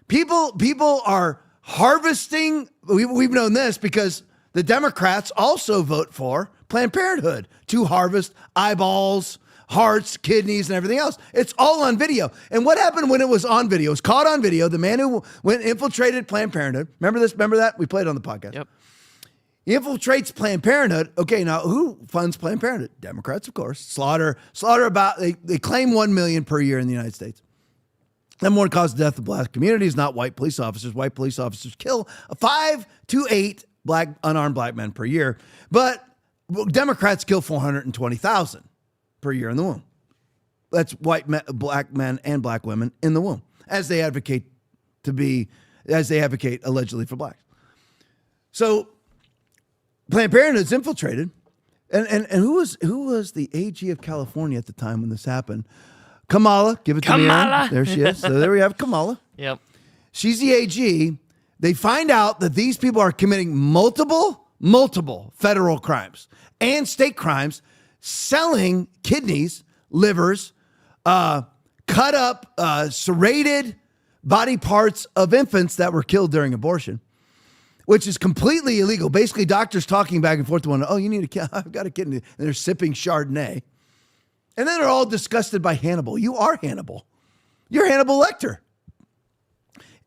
[SPEAKER 11] People are harvesting. We've known this because the Democrats also vote for Planned Parenthood to harvest eyeballs, hearts, kidneys, and everything else. It's all on video. And what happened when it was on video? It was caught on video. The man who went infiltrated Planned Parenthood. Remember this? Remember that? We played it on the podcast.
[SPEAKER 13] Yep.
[SPEAKER 11] He infiltrates Planned Parenthood. Okay, now who funds Planned Parenthood? Democrats, of course. Slaughter about, they claim 1 million per year in the United States. Number one cause of death of black communities, not white police officers. White police officers kill 5 to 8 unarmed black men per year. But Democrats kill 420,000 per year in the womb. That's black men and black women in the womb, as they advocate allegedly for blacks. So Planned Parenthood's infiltrated. And who was the AG of California at the time when this happened? Kamala, give it to me. Aaron. There she is. So there we have Kamala.
[SPEAKER 13] Yep.
[SPEAKER 11] She's the AG. They find out that these people are committing multiple federal crimes and state crimes, selling kidneys, livers, cut up, serrated body parts of infants that were killed during abortion, which is completely illegal. Basically, doctors talking back and forth to one another, you need I've got a kidney, and they're sipping Chardonnay. And then they're all disgusted by Hannibal. You are Hannibal. You're Hannibal Lecter.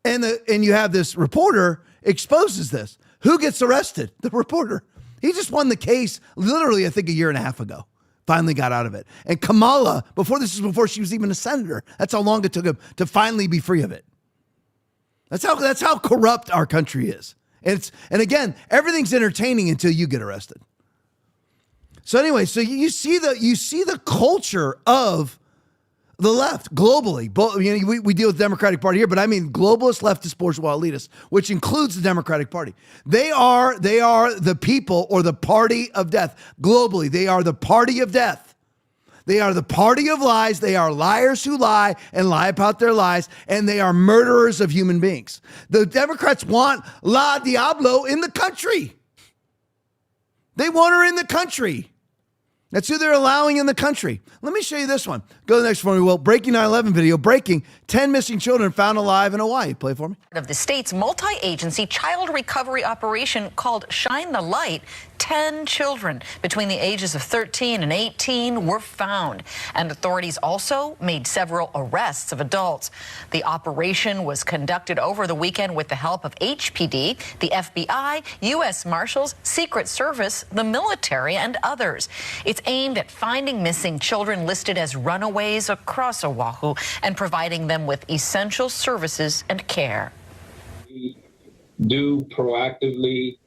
[SPEAKER 11] And you have this reporter exposes this. Who gets arrested? The reporter. He just won the case literally, I think, a year and a half ago. Finally got out of it. And Kamala, before she was even a senator. That's how long it took him to finally be free of it. That's how corrupt our country is. And again, everything's entertaining until you get arrested. So anyway, so you see the culture of the left globally. We deal with the Democratic Party here, but I mean globalist, leftist, bourgeois elitists, which includes the Democratic Party. They are the people or the party of death globally. They are the party of death. They are the party of lies. They are liars who lie and lie about their lies, and they are murderers of human beings. The Democrats want La Diablo in the country. They want her in the country. That's who they're allowing in the country. Let me show you this one. Go to the next one. Well, breaking 9/11 video. Breaking 10 missing children found alive in Hawaii. Play for me.
[SPEAKER 20] Of the state's multi-agency child recovery operation called Shine the Light, 10 children between the ages of 13 and 18 were found, and authorities also made several arrests of adults. The operation was conducted over the weekend with the help of HPD, the FBI, U.S. Marshals, Secret Service, the military, and others. It's aimed at finding missing children listed as runaways across Oahu and providing them with essential services and care.
[SPEAKER 21] We do proactively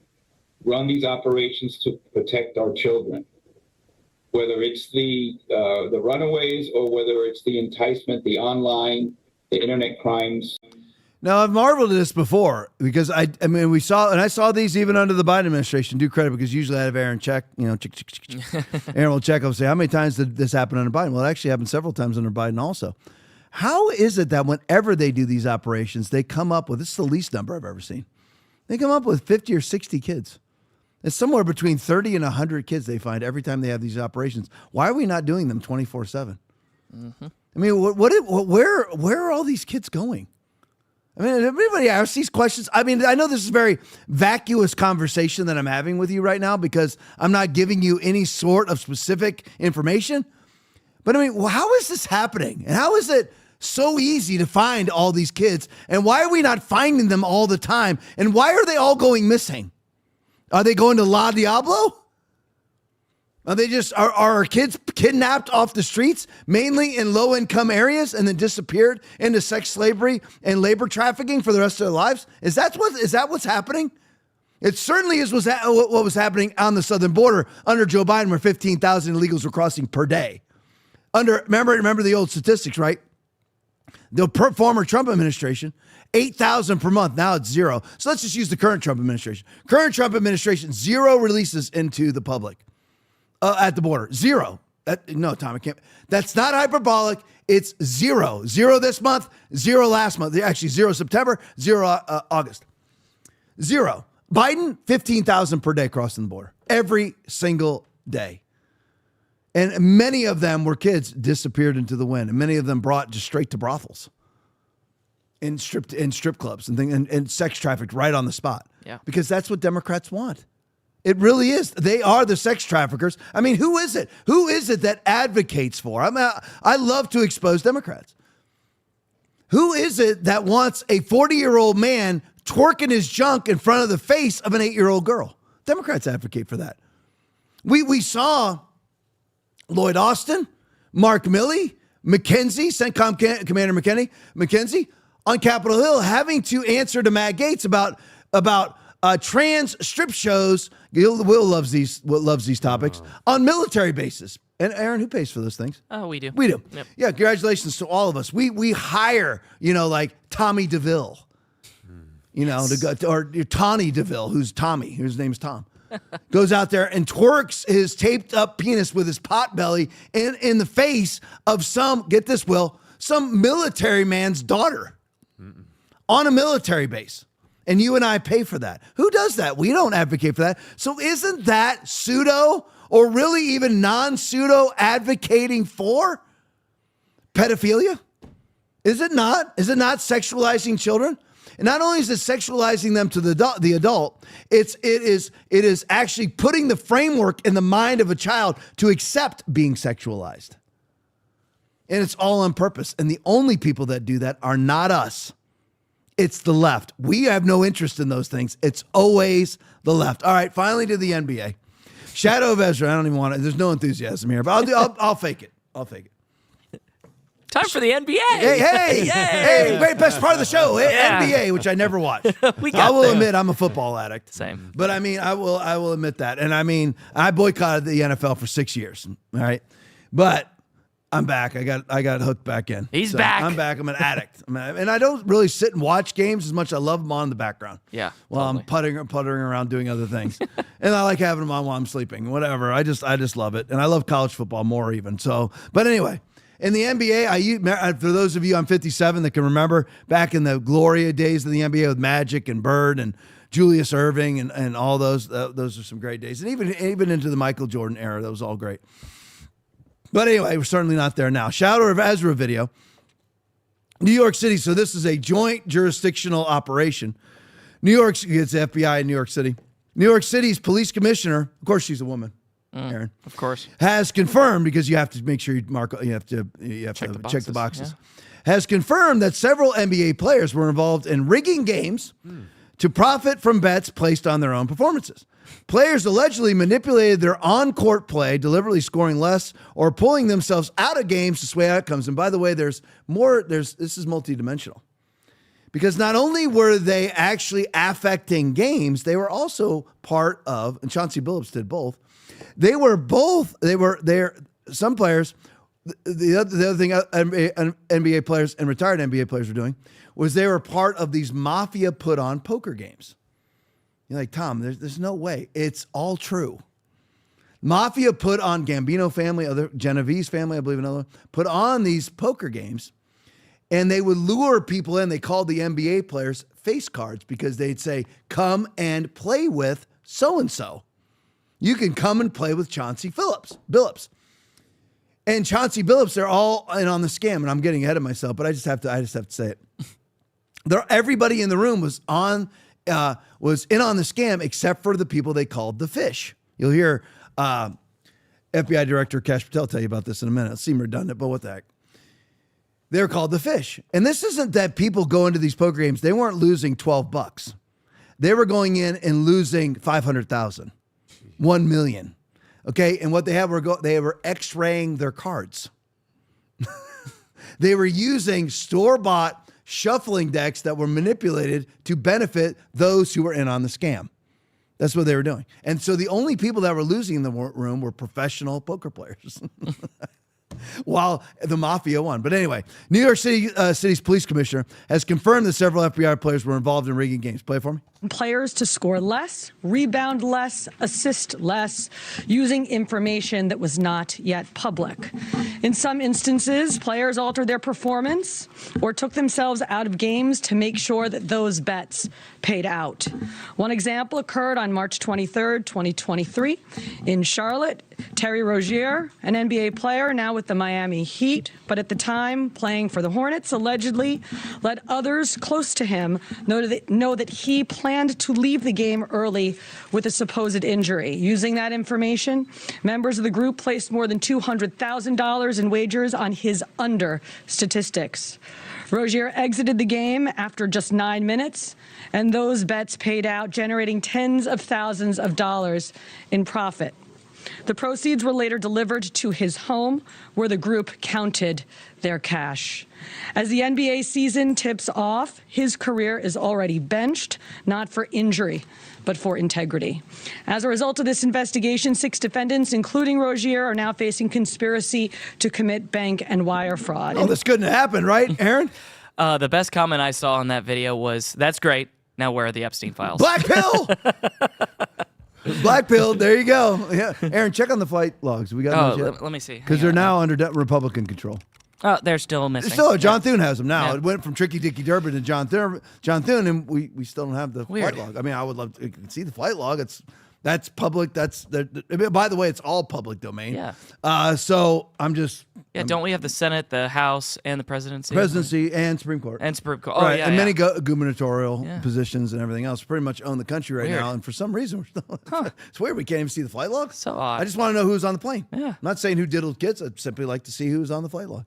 [SPEAKER 21] run these operations to protect our children, whether it's the runaways or whether it's the enticement, the online, the internet crimes.
[SPEAKER 11] Now, I've marveled at this before because I mean, I saw these even under the Biden administration. Do credit because usually I have Aaron check, Aaron will check. I'll say, how many times did this happen under Biden? Well, it actually happened several times under Biden also. How is it that whenever they do these operations, they come up with, this is the least number I've ever seen. They come up with 50 or 60 kids. It's somewhere between 30 and 100 kids they find every time they have these operations. Why are we not doing them 24/7? Mm-hmm. I mean, where are all these kids going? I mean, everybody asks these questions. I mean, I know this is a very vacuous conversation that I'm having with you right now because I'm not giving you any sort of specific information. But I mean, how is this happening? And how is it so easy to find all these kids? And why are we not finding them all the time? And why are they all going missing? Are they going to La Diablo? Are they just are our kids kidnapped off the streets, mainly in low-income areas, and then disappeared into sex slavery and labor trafficking for the rest of their lives? Is that what's happening? It certainly is what was happening on the southern border under Joe Biden, where 15,000 illegals were crossing per day. Remember the old statistics, right? The former Trump administration, 8,000 per month. Now it's 0. So let's just use the current Trump administration. Current Trump administration, 0 releases into the public at the border. 0. No, Tom, I can't. That's not hyperbolic. It's 0. 0 this month, 0 last month. Actually, 0 September, 0 August. 0. Biden, 15,000 per day crossing the border. Every single day. And many of them were kids disappeared into the wind. And many of them brought just straight to brothels and strip clubs and sex trafficked right on the spot.
[SPEAKER 13] Yeah.
[SPEAKER 11] Because that's what Democrats want. It really is. They are the sex traffickers. I mean, who is it? Who is it that advocates for? I love to expose Democrats. Who is it that wants a 40-year-old man twerking his junk in front of the face of an 8-year-old girl? Democrats advocate for that. We saw Lloyd Austin, Mark Milley, McKenzie, CENTCOM Commander McKenzie on Capitol Hill having to answer to Matt Gaetz about trans strip shows. Will loves these topics on military bases. And Aaron, who pays for those things?
[SPEAKER 13] Oh, we do.
[SPEAKER 11] We do.
[SPEAKER 13] Yep.
[SPEAKER 11] Yeah, congratulations to all of us. We hire, like Tommy DeVille, or Tawny DeVille, who's Tommy, whose name is Tom. Goes out there and twerks his taped up penis with his pot belly in the face of some military man's daughter on a military base. And you and I pay for that. Who does that? We don't advocate for that. So isn't that pseudo or really even non-pseudo advocating for pedophilia? Is it not? Is it not sexualizing children? And not only is it sexualizing them to the adult, it is actually putting the framework in the mind of a child to accept being sexualized. And it's all on purpose. And the only people that do that are not us. It's the left. We have no interest in those things. It's always the left. All right, finally to the NBA. Shadow of Ezra. I don't even want it. There's no enthusiasm here, but I'll fake it. I'll fake it.
[SPEAKER 13] Time for the NBA.
[SPEAKER 11] Hey, great, best part of the show,
[SPEAKER 13] Yeah.
[SPEAKER 11] NBA, which I never watch. I will admit I'm a football addict.
[SPEAKER 13] Same.
[SPEAKER 11] But I mean, I will admit that. And I mean, I boycotted the NFL for 6 years. All right. But I'm back. I got hooked back in.
[SPEAKER 13] He's back.
[SPEAKER 11] I'm back. I'm an addict. And I don't really sit and watch games as much as I love them on in the background.
[SPEAKER 13] Yeah.
[SPEAKER 11] While I'm puttering around doing other things. And I like having them on while I'm sleeping. Whatever. I just love it. And I love college football more even. So, but anyway. In the NBA, for those of you, I'm 57 that can remember back in the Gloria days of the NBA with Magic and Bird and Julius Erving and all those. Those are some great days. And even into the Michael Jordan era, that was all great. But anyway, we're certainly not there now. Shadow of Ezra video. New York City. So this is a joint jurisdictional operation. New York, it's the FBI in New York City. New York City's police commissioner, of course she's a woman, Aaron.
[SPEAKER 13] Of course.
[SPEAKER 11] Has confirmed, because you have to make sure you have to check the boxes. Yeah. Has confirmed that several NBA players were involved in rigging games to profit from bets placed on their own performances. Players allegedly manipulated their on-court play, deliberately scoring less or pulling themselves out of games to sway outcomes. And by the way, this is multidimensional. Because not only were they actually affecting games, they were also part of, and Chauncey Billups did both. Some players, the other thing NBA players and retired NBA players were doing was they were part of these mafia put on poker games. You're like, Tom, there's no way. It's all true. Mafia put on, Gambino family, other Genovese family, I believe another one, put on these poker games. And they would lure people in. They called the NBA players face cards because they'd say, come and play with so-and-so. You can come and play with Chauncey Billups. And Chauncey Billups, they're all in on the scam. And I'm getting ahead of myself, but I just have to say it. Everybody in the room was in on the scam except for the people they called the fish. You'll hear FBI Director Kash Patel tell you about this in a minute. It seemed redundant, but what the heck. They're called the fish. And this isn't that people go into these poker games. They weren't losing $12. They were going in and losing $500,000, $1 million. Okay. And what they were X-raying their cards. They were using store-bought shuffling decks that were manipulated to benefit those who were in on the scam. That's what they were doing. And so the only people that were losing in the room were professional poker players. While the mafia won. But anyway, New York City's police commissioner has confirmed that several FBI players were involved in rigging games. Play it for me.
[SPEAKER 4] Players to score less, rebound less, assist less, using information that was not yet public. In some instances, players altered their performance or took themselves out of games to make sure that those bets paid out. One example occurred on March 23rd, 2023 in Charlotte. Terry Rozier, an NBA player now with the Miami Heat, but at the time playing for the Hornets, allegedly let others close to him know that he planned to leave the game early with a supposed injury. Using that information, members of the group placed more than $200,000 in wagers on his under statistics. Rozier exited the game after just 9 minutes, and those bets paid out, generating tens of thousands of dollars in profit. The proceeds were later delivered to his home, where the group counted their cash. As the NBA season tips off, his career is already benched, not for injury, but for integrity. As a result of this investigation, 6 defendants, including Rozier, are now facing conspiracy to commit bank and wire fraud.
[SPEAKER 11] Oh, this couldn't happen, right, Aaron?
[SPEAKER 13] The best comment I saw on that video was, "That's great. Now where are the Epstein files?"
[SPEAKER 11] Black pill! Black pill, there you go. Yeah, Aaron, check on the flight logs. We got those yet?
[SPEAKER 13] Let me see.
[SPEAKER 11] Because they're now under Republican control.
[SPEAKER 13] Oh, they're still missing.
[SPEAKER 11] John Thune has them now. Yeah. It went from Tricky Dicky Durbin to John Thune, and we still don't have the flight log. I mean, I would love to see the flight log. That's public. By the way, it's all public domain.
[SPEAKER 13] Yeah.
[SPEAKER 11] So I'm just.
[SPEAKER 13] Yeah. Don't we have the Senate, the House, and the presidency?
[SPEAKER 11] Presidency and Supreme Court.
[SPEAKER 13] And Supreme Court. Oh,
[SPEAKER 11] right.
[SPEAKER 13] yeah.
[SPEAKER 11] And many gubernatorial positions and everything else pretty much own the country right now. And for some reason, we're still. It's weird. We can't even see the flight log.
[SPEAKER 13] So odd.
[SPEAKER 11] I just want to know who's on the plane.
[SPEAKER 13] Yeah.
[SPEAKER 11] I'm not saying who diddled kids. I'd simply like to see who's on the flight log.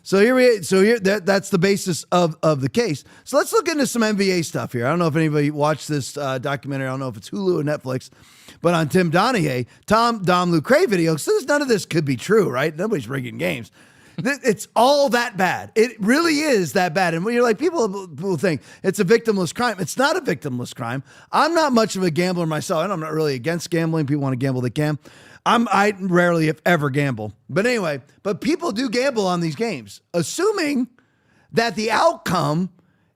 [SPEAKER 11] So here, that's the basis of the case. So let's look into some NBA stuff here. I don't know if anybody watched this documentary. I don't know if it's Hulu or Netflix, but on Tim Donahue, Dom Lucre video. So none of this could be true, right? Nobody's rigging games. It's all that bad. It really is that bad. And when you're like, people think it's a victimless crime. It's not a victimless crime. I'm not much of a gambler myself, and I'm not really against gambling. People want to gamble, they can. I rarely, if ever, gamble. But anyway, people do gamble on these games, assuming that the outcome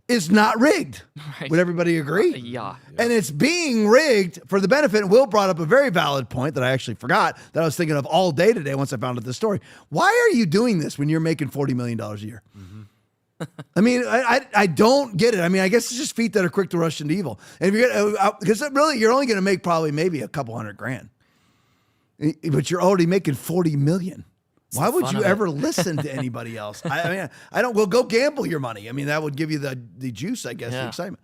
[SPEAKER 11] is not rigged. Right. Would everybody agree?
[SPEAKER 13] Yeah.
[SPEAKER 11] And it's being rigged for the benefit. And Will brought up a very valid point that I actually forgot that I was thinking of all day today once I found out this story. Why are you doing this when you're making $40 million a year? Mm-hmm. I mean, I don't get it. I mean, I guess it's just feet that are quick to rush into evil. And if you're because really, you're only going to make maybe a couple $100,000, but you're already making $40 million. Why would you ever listen to anybody else? I mean, I don't. Well, go gamble your money. I mean, that would give you the juice, I guess, the excitement.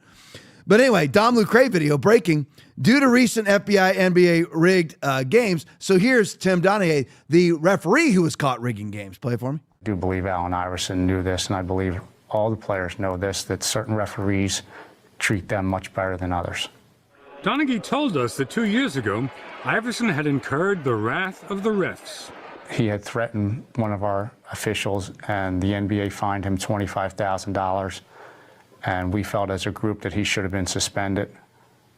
[SPEAKER 11] But anyway, Dom Lucre video breaking due to recent FBI NBA rigged games. So here's Tim Donahue, the referee who was caught rigging games. Play it for me.
[SPEAKER 2] I do believe Allen Iverson knew this, and I believe all the players know this, that certain referees treat them much better than others.
[SPEAKER 22] Donaghy told us that 2 years ago, Iverson had incurred the wrath of the refs.
[SPEAKER 2] He had threatened one of our officials, and the NBA fined him $25,000. And we felt as a group that he should have been suspended.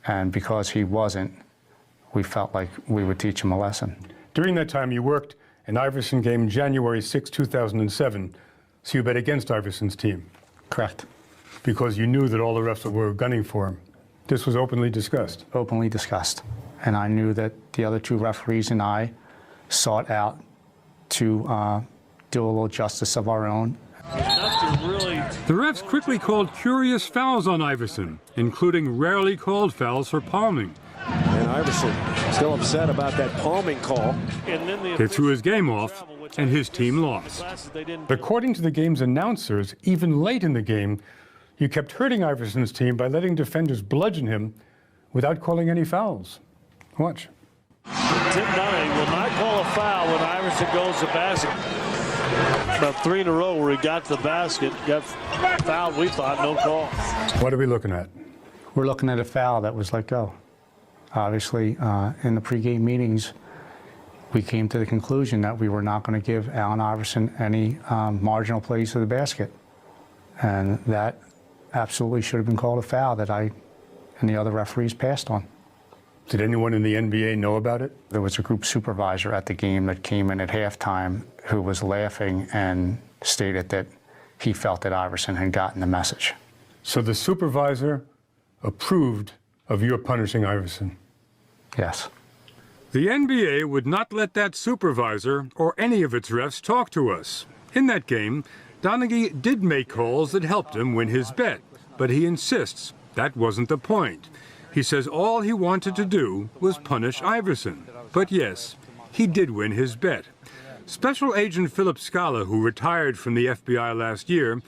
[SPEAKER 2] And because he wasn't, we felt like we would teach him a lesson.
[SPEAKER 22] During that time, you worked an Iverson game January 6, 2007, so you bet against Iverson's team.
[SPEAKER 2] Correct.
[SPEAKER 22] Because you knew that all the refs were gunning for him. This was openly discussed.
[SPEAKER 2] Openly discussed. And I knew that the other two referees and I sought out to do a little justice of our own.
[SPEAKER 22] The refs quickly called curious fouls on Iverson, including rarely called fouls for palming.
[SPEAKER 23] And Iverson still upset about that palming call.
[SPEAKER 22] They threw his game off, and his team lost. According to the game's announcers, even late in the game, you kept hurting Iverson's team by letting defenders bludgeon him without calling any fouls. Watch.
[SPEAKER 24] Tim Donahue will not call a foul when Iverson goes to basket. About 3 in a row where he got to the basket, got fouled, we thought, no call.
[SPEAKER 22] What are we looking at?
[SPEAKER 2] We're looking at a foul that was let go. Obviously, in the pregame meetings, we came to the conclusion that we were not going to give Allen Iverson any marginal plays to the basket. And that absolutely should have been called a foul that I and the other referees passed on.
[SPEAKER 22] Did anyone in the NBA know about it?
[SPEAKER 2] There was a group supervisor at the game that came in at halftime who was laughing and stated that he felt that Iverson had gotten the message.
[SPEAKER 22] So the supervisor approved of your punishing Iverson?
[SPEAKER 2] Yes.
[SPEAKER 22] The NBA would not let that supervisor or any of its refs talk to us. In that game, Donaghy did make calls that helped him win his bet, but he insists that wasn't the point. He says all he wanted to do was punish Iverson. But yes, he did win his bet. Special Agent Philip Scala, who retired from the FBI last year,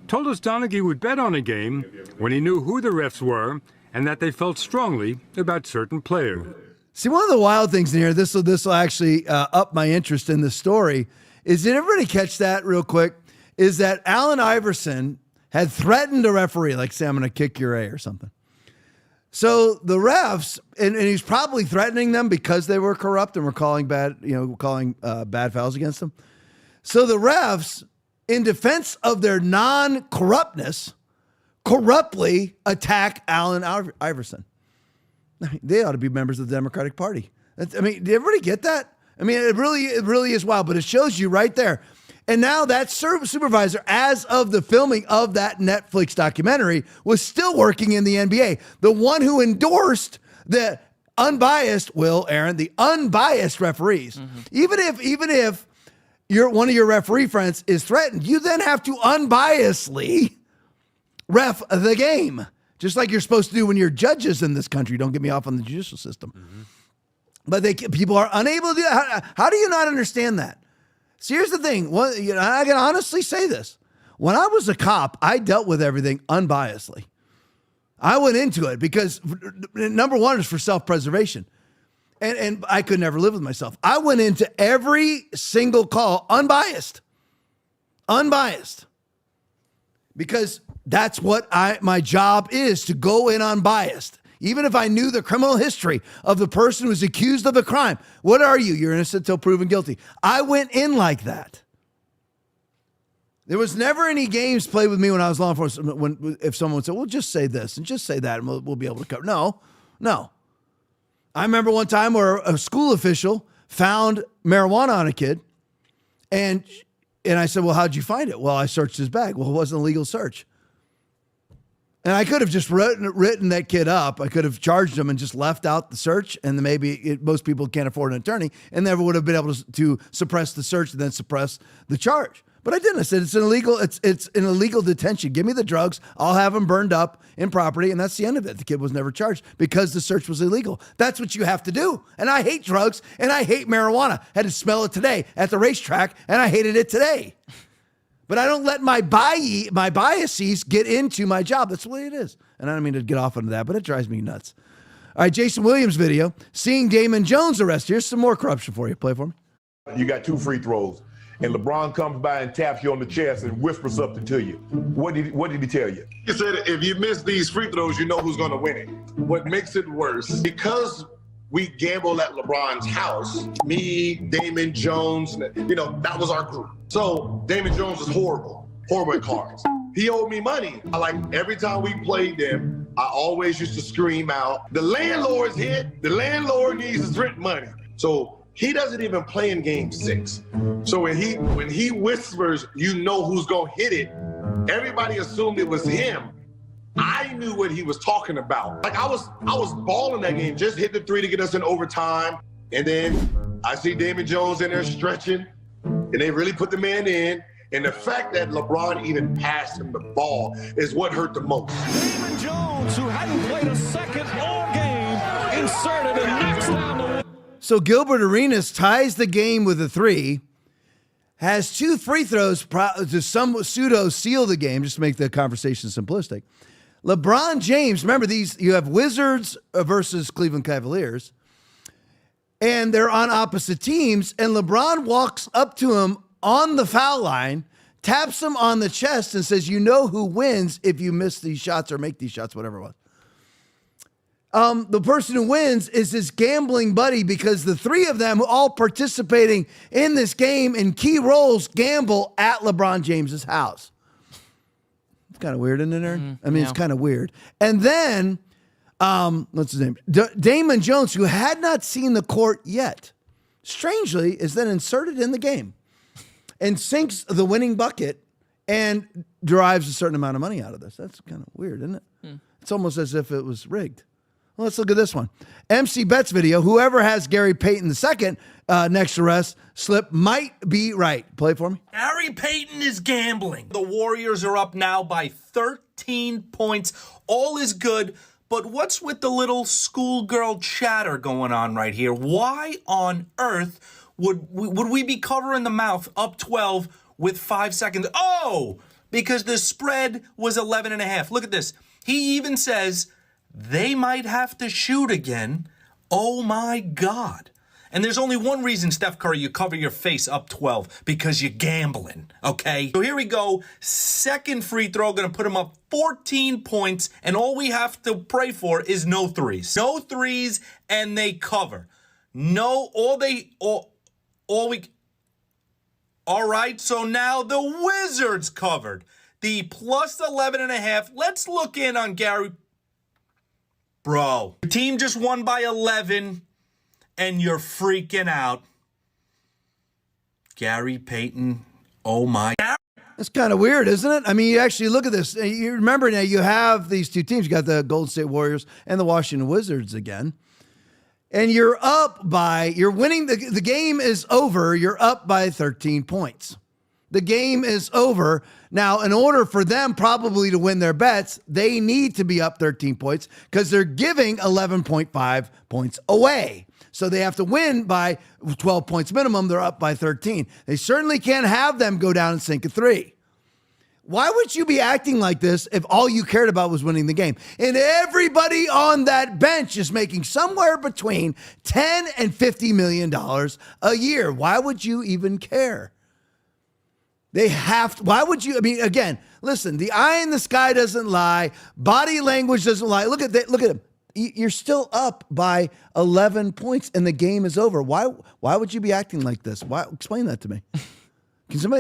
[SPEAKER 22] told us Donaghy would bet on a game when he knew who the refs were and that they felt strongly about certain players.
[SPEAKER 11] See, one of the wild things in here, this will actually up my interest in the story, is did everybody catch that real quick? Is that Allen Iverson had threatened a referee, like say, I'm going to kick your A or something. So the refs, and he's probably threatening them because they were corrupt and were calling bad fouls against them. So the refs, in defense of their non-corruptness, corruptly attack Allen Iverson. I mean, they ought to be members of the Democratic Party. I mean, did everybody get that? I mean, it really is wild, but it shows you right there. And now that supervisor, as of the filming of that Netflix documentary, was still working in the NBA. The one who endorsed the unbiased, the unbiased referees. Mm-hmm. Even if one of your referee friends is threatened, you then have to unbiasedly ref the game. Just like you're supposed to do when you're judges in this country. Don't get me off on the judicial system. Mm-hmm. But people are unable to do that. How do you not understand that? So here's the thing. I can honestly say this. When I was a cop, I dealt with everything unbiasedly. I went into it because, number one, is for self-preservation. And I could never live with myself. I went into every single call unbiased. Unbiased. Because that's what my job is, to go in unbiased. Even if I knew the criminal history of the person who's accused of a crime. What are you? You're innocent until proven guilty. I went in like that. There was never any games played with me when I was law enforcement. If someone would say, well, just say this and just say that and we'll be able to cover. No. I remember one time where a school official found marijuana on a kid. And I said, well, how'd you find it? Well, I searched his bag. Well, it wasn't a legal search. And I could have just written that kid up. I could have charged him and just left out the search, and then most people can't afford an attorney and never would have been able to suppress the search and then suppress the charge. But I didn't. I said it's an illegal detention. Give me the drugs. I'll have them burned up in property, and that's the end of it. The kid was never charged because the search was illegal. That's what you have to do. And I hate drugs, and I hate marijuana. Had to smell it today at the racetrack, and I hated it today. But I don't let my biases get into my job. That's the way it is. And I don't mean to get off into that, but it drives me nuts. All right, Jason Williams video. Seeing Damon Jones arrested. Here's some more corruption for you. Play for me.
[SPEAKER 5] You got 2 free throws, and LeBron comes by and taps you on the chest and whispers something to you. What did he tell you?
[SPEAKER 7] He said, if you miss these free throws, you know who's going to win it. What makes it worse, because we gamble at LeBron's house, me, Damon Jones, that was our group. So Damon Jones is horrible at cards. He owed me money. Every time we played them, I always used to scream out, the landlord's here. The landlord needs his rent money. So he doesn't even play in game 6. So when he whispers, you know who's gonna hit it, everybody assumed it was him. I knew what he was talking about. I was balling that game, just hit the 3 to get us in overtime. And then I see Damon Jones in there stretching, and they really put the man in. And the fact that LeBron even passed him the ball is what hurt the most.
[SPEAKER 24] Damon Jones, who hadn't played a second all game, inserted and knocks down the...
[SPEAKER 11] So Gilbert Arenas ties the game with a 3, has 2 free throws to some pseudo seal the game, just to make the conversation simplistic. LeBron James, remember you have Wizards versus Cleveland Cavaliers, and they're on opposite teams, and LeBron walks up to him on the foul line, taps him on the chest and says, you know who wins if you miss these shots or make these shots, whatever it was. The person who wins is his gambling buddy, because the 3 of them all participating in this game in key roles gamble at LeBron James's house. It's kind of weird, isn't it, Aaron? It's kind of weird. And then, what's his name? Damon Jones, who had not seen the court yet, strangely is then inserted in the game and sinks the winning bucket and derives a certain amount of money out of this. That's kind of weird, isn't it? It's almost as if it was rigged. Well, let's look at this one. MC Betts video. Whoever has Gary Payton II next arrest slip might be right. Play it for me.
[SPEAKER 8] Gary Payton is gambling. The Warriors are up now by 13 points. All is good. But what's with the little schoolgirl chatter going on right here? Why on earth would we be covering the mouth up 12 with 5 seconds? Oh, because the spread was 11.5. Look at this. He even says they might have to shoot again. Oh my God. And there's only one reason, Steph Curry, you cover your face up 12, because you're gambling, okay? So here we go. Second free throw, going to put him up 14 points, and all we have to pray for is no threes. No threes, and they cover. All right, so now the Wizards covered. The plus 11.5. Let's look in on Gary. Bro, your team just won by 11, and you're freaking out. Gary Payton, oh my.
[SPEAKER 11] It's kind of weird, isn't it? I mean, you actually look at this. You remember now you have these 2 teams. You got the Golden State Warriors and the Washington Wizards again. And you're winning. The game is over. You're up by 13 points. The game is over. Now, in order for them probably to win their bets, they need to be up 13 points because they're giving 11.5 points away. So they have to win by 12 points minimum. They're up by 13. They certainly can't have them go down and sink a 3. Why would you be acting like this if all you cared about was winning the game? And everybody on that bench is making somewhere between $10 and $50 million a year. Why would you even care? Why would you? I mean, again, listen, the eye in the sky doesn't lie. Body language doesn't lie. Look at him. You're still up by 11 points and the game is over. Why would you be acting like this? Explain that to me.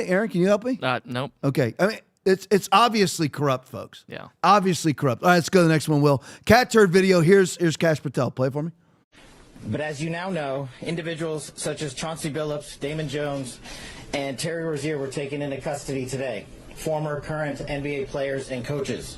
[SPEAKER 11] Aaron, can you help me?
[SPEAKER 13] Nope.
[SPEAKER 11] Okay. I mean, it's obviously corrupt, folks.
[SPEAKER 13] Yeah.
[SPEAKER 11] Obviously corrupt. All right, let's go to the next one, Will. Cat turd video. Here's Cash Patel. Play it for me.
[SPEAKER 9] But as you now know, individuals such as Chauncey Billups, Damon Jones, and Terry Rozier were taken into custody today. Former, current NBA players and coaches.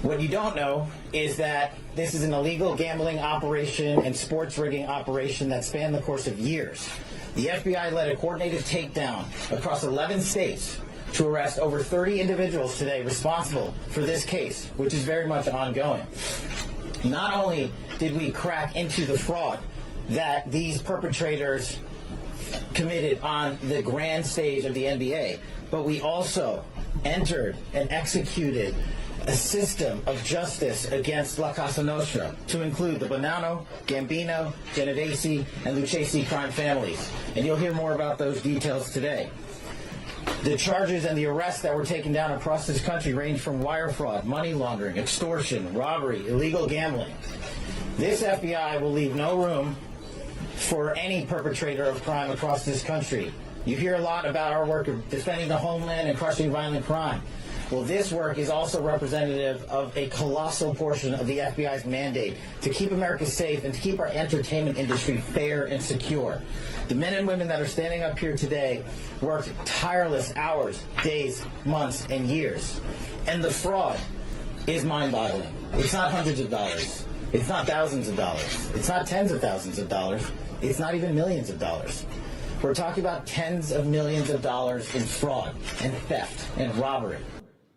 [SPEAKER 9] What you don't know is that this is an illegal gambling operation and sports rigging operation that spanned the course of years. The FBI led a coordinated takedown across 11 states to arrest over 30 individuals today responsible for this case, which is very much ongoing. Not only did we crack into the fraud that these perpetrators committed on the grand stage of the NBA, but we also entered and executed a system of justice against La Cosa Nostra to include the Bonanno, Gambino, Genovese, and Lucchesi crime families. And you'll hear more about those details today. The charges and the arrests that were taken down across this country range from wire fraud, money laundering, extortion, robbery, illegal gambling. This FBI will leave no room for any perpetrator of crime across this country. You hear a lot about our work of defending the homeland and crushing violent crime. Well, this work is also representative of a colossal portion of the FBI's mandate to keep America safe and to keep our entertainment industry fair and secure. The men and women that are standing up here today worked tireless hours, days, months, and years. And the fraud is mind-boggling. It's not hundreds of dollars. It's not thousands of dollars. It's not tens of thousands of dollars. It's not even millions of dollars. We're talking about tens of millions of dollars in fraud and theft and robbery.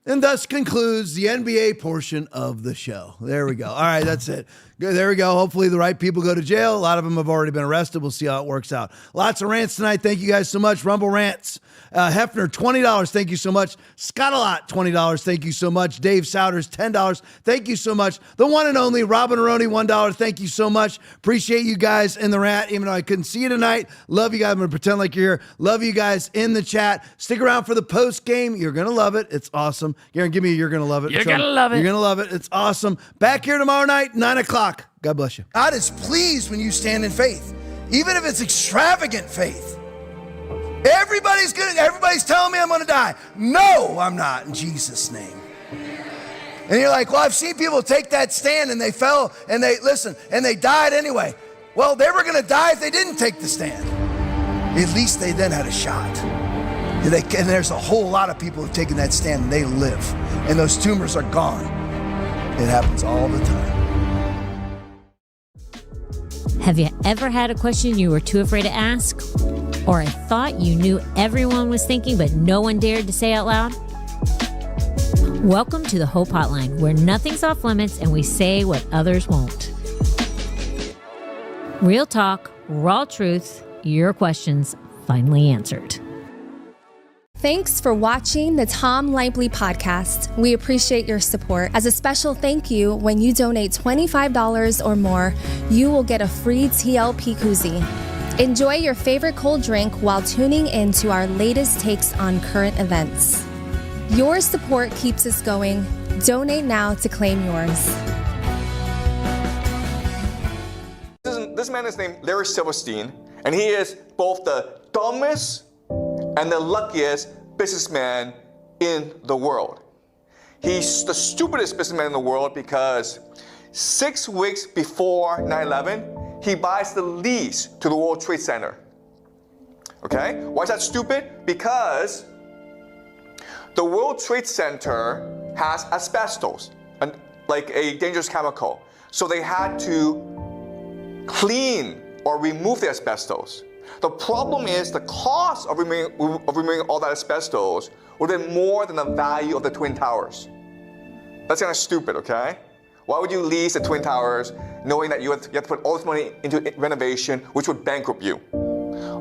[SPEAKER 11] And thus concludes the NBA portion of the show. There we go. All right, that's it. There we go. Hopefully the right people go to jail. A lot of them have already been arrested. We'll see how it works out. Lots of rants tonight. Thank you guys so much. Rumble Rants. Hefner, $20. Thank you so much. Scott-a-lot, $20. Thank you so much. Dave Souders, $10. Thank you so much. The one and only Robin Aroni, $1. Thank you so much. Appreciate you guys in the rant, even though I couldn't see you tonight. Love you guys. I'm going to pretend like you're here. Love you guys in the chat. Stick around for the post game. You're going to love it. It's awesome. Garen, give me a you're going to love it.
[SPEAKER 13] You're going to love it.
[SPEAKER 11] You're going to love it. It's awesome. Back here tomorrow night, 9 o'clock. God bless you. God is pleased when you stand in faith, even if it's extravagant faith. Everybody's telling me I'm going to die. No, I'm not, in Jesus' name. And you're like, well, I've seen people take that stand and they fell and they died anyway. Well, they were going to die if they didn't take the stand. At least they then had a shot. And there's a whole lot of people who've taken that stand and they live. And those tumors are gone. It happens all the time.
[SPEAKER 1] Have you ever had a question you were too afraid to ask? Or a thought you knew everyone was thinking but no one dared to say out loud? Welcome to the Hope Hotline, where nothing's off limits and we say what others won't. Real talk, raw truth, your questions finally answered.
[SPEAKER 3] Thanks for watching the Tom Laipply podcast. We appreciate your support. As a special thank you, when you donate $25 or more, you will get a free TLP koozie. Enjoy your favorite cold drink while tuning in to our latest takes on current events. Your support keeps us going. Donate now to claim yours.
[SPEAKER 6] This man is named Larry Silverstein, and he is both the dumbest and the luckiest businessman in the world. He's the stupidest businessman in the world because 6 weeks before 9/11, he buys the lease to the World Trade Center. Okay? Why is that stupid? Because the World Trade Center has asbestos, like a dangerous chemical. So they had to clean or remove the asbestos. The problem is the cost of removing all that asbestos would have been more than the value of the Twin Towers. That's kind of stupid, okay? Why would you lease the Twin Towers knowing that you have to put all this money into renovation, which would bankrupt you?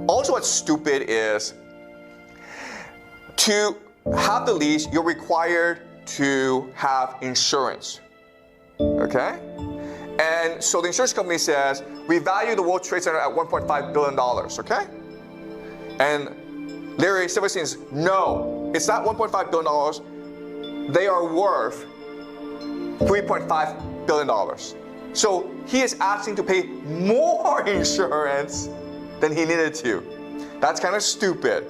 [SPEAKER 6] Also, what's stupid is to have the lease, you're required to have insurance, okay? And so the insurance company says, we value the World Trade Center at $1.5 billion, okay? And Larry Silverstein says, no, it's not $1.5 billion. They are worth $3.5 billion. So he is asking to pay more insurance than he needed to. That's kind of stupid.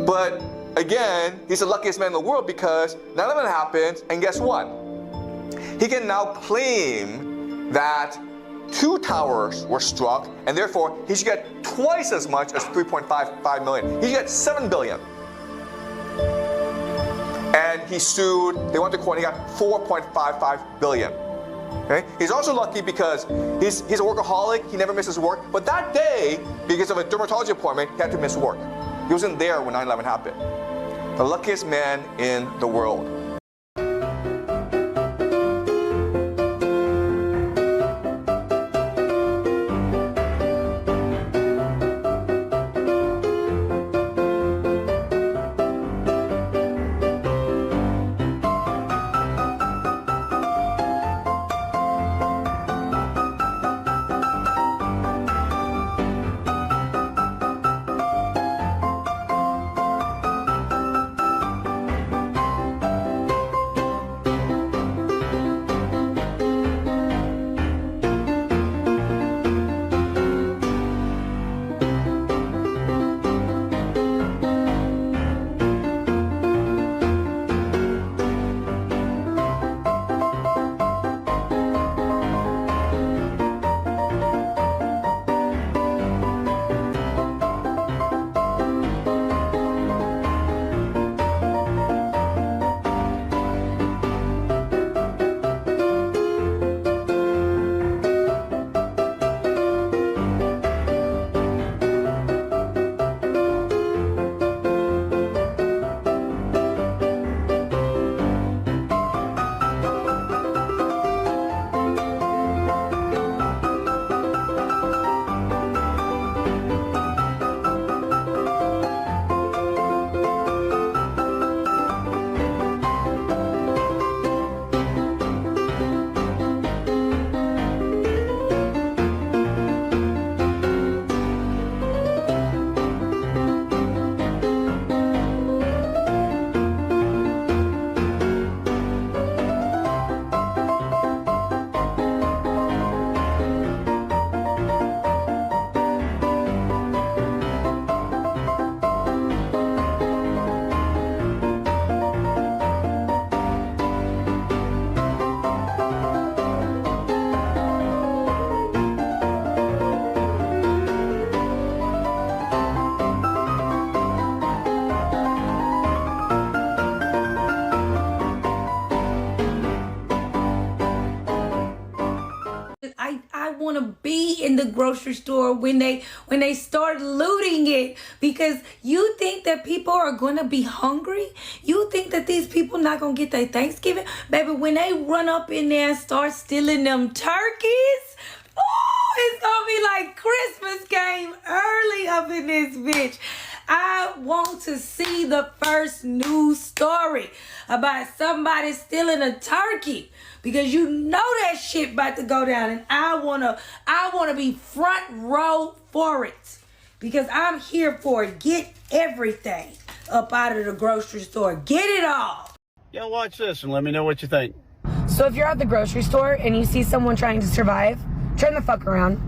[SPEAKER 6] But again, he's the luckiest man in the world because 9/11 happens, and guess what? He can now claim that 2 towers were struck, and therefore he should get twice as much as $3.55 million. He should get $7 billion. And he sued, they went to court, and he got $4.55 billion. Okay? He's also lucky because he's a workaholic. He never misses work. But that day, because of a dermatology appointment, he had to miss work. He wasn't there when 9/11 happened. The luckiest man in the world.
[SPEAKER 10] I want to be in the grocery store when they start looting it, because you think that people are going to be hungry? You think that these people not going to get their Thanksgiving? Baby, when they run up in there and start stealing them turkeys, oh, it's going to be like Christmas came early up in this bitch. I want to see the first news story about somebody stealing a turkey, because you know that shit about to go down, and I wanna be front row for it, because I'm here for it. Get everything up out of the grocery store. Get it all.
[SPEAKER 12] Yo, watch this and let me know what you think.
[SPEAKER 10] So if you're at the grocery store and you see someone trying to survive, turn the fuck around.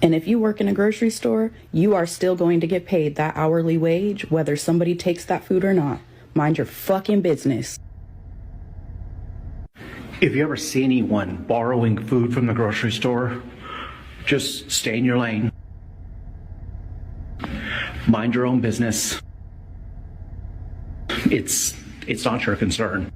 [SPEAKER 15] And if you work in a grocery store, you are still going to get paid that hourly wage, whether somebody takes that food or not. Mind your fucking business.
[SPEAKER 16] If you ever see anyone borrowing food from the grocery store, just stay in your lane. Mind your own business. It's not your concern.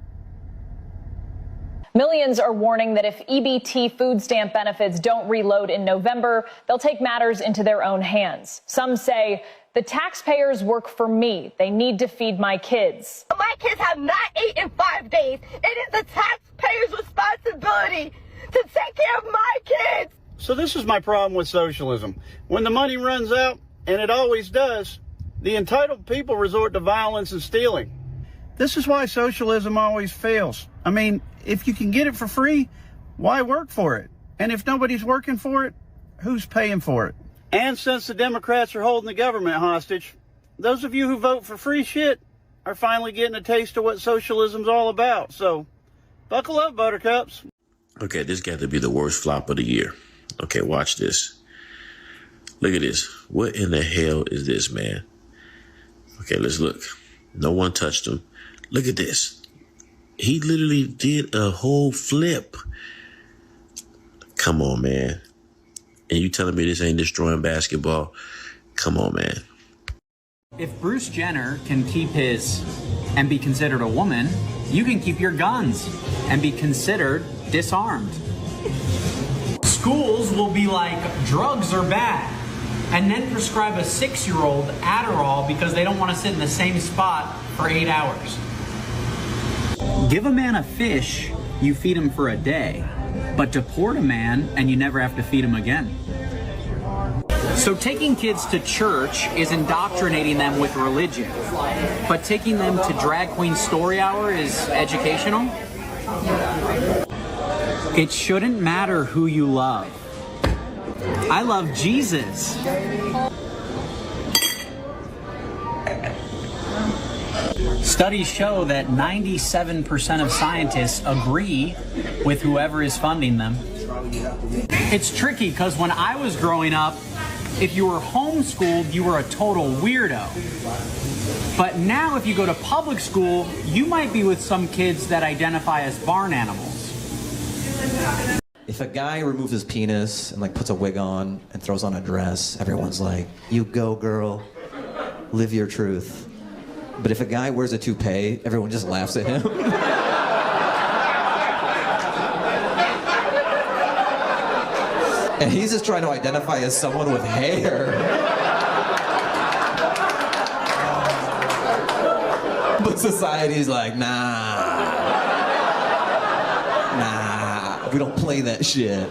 [SPEAKER 25] Millions are warning that if EBT food stamp benefits don't reload in November, they'll take matters into their own hands. Some say, the taxpayers work for me. They need to feed my kids.
[SPEAKER 26] My kids have not eaten in 5 days. It is the taxpayers' responsibility to take care of my kids.
[SPEAKER 12] So this is my problem with socialism. When the money runs out, and it always does, the entitled people resort to violence and stealing. This is why socialism always fails. I mean, if you can get it for free, why work for it? And if nobody's working for it, who's paying for it? And since the Democrats are holding the government hostage, those of you who vote for free shit are finally getting a taste of what socialism's all about. So, buckle up, buttercups.
[SPEAKER 27] Okay, this got to be the worst flop of the year. Okay, watch this. Look at this. What in the hell is this, man? Okay, let's look. No one touched him. Look at this. He literally did a whole flip. Come on, man. And you telling me this ain't destroying basketball? Come on, man.
[SPEAKER 4] If Bruce Jenner can keep his and be considered a woman, you can keep your guns and be considered disarmed. Schools will be like, drugs are bad, and then prescribe a 6-year-old Adderall because they don't want to sit in the same spot for 8 hours. Give a man a fish, you feed him for a day, but deport a man and you never have to feed him again. So taking kids to church is indoctrinating them with religion, but taking them to Drag Queen Story Hour is educational? It shouldn't matter who you love. I love Jesus. Studies show that 97% of scientists agree with whoever is funding them. It's tricky because when I was growing up, if you were homeschooled, you were a total weirdo. But now if you go to public school, you might be with some kids that identify as barn animals.
[SPEAKER 14] If a guy removes his penis and like puts a wig on and throws on a dress, everyone's like, you go girl, live your truth. But if a guy wears a toupee, everyone just laughs at him. And he's just trying to identify as someone with hair. But society's like, nah, we don't play that shit.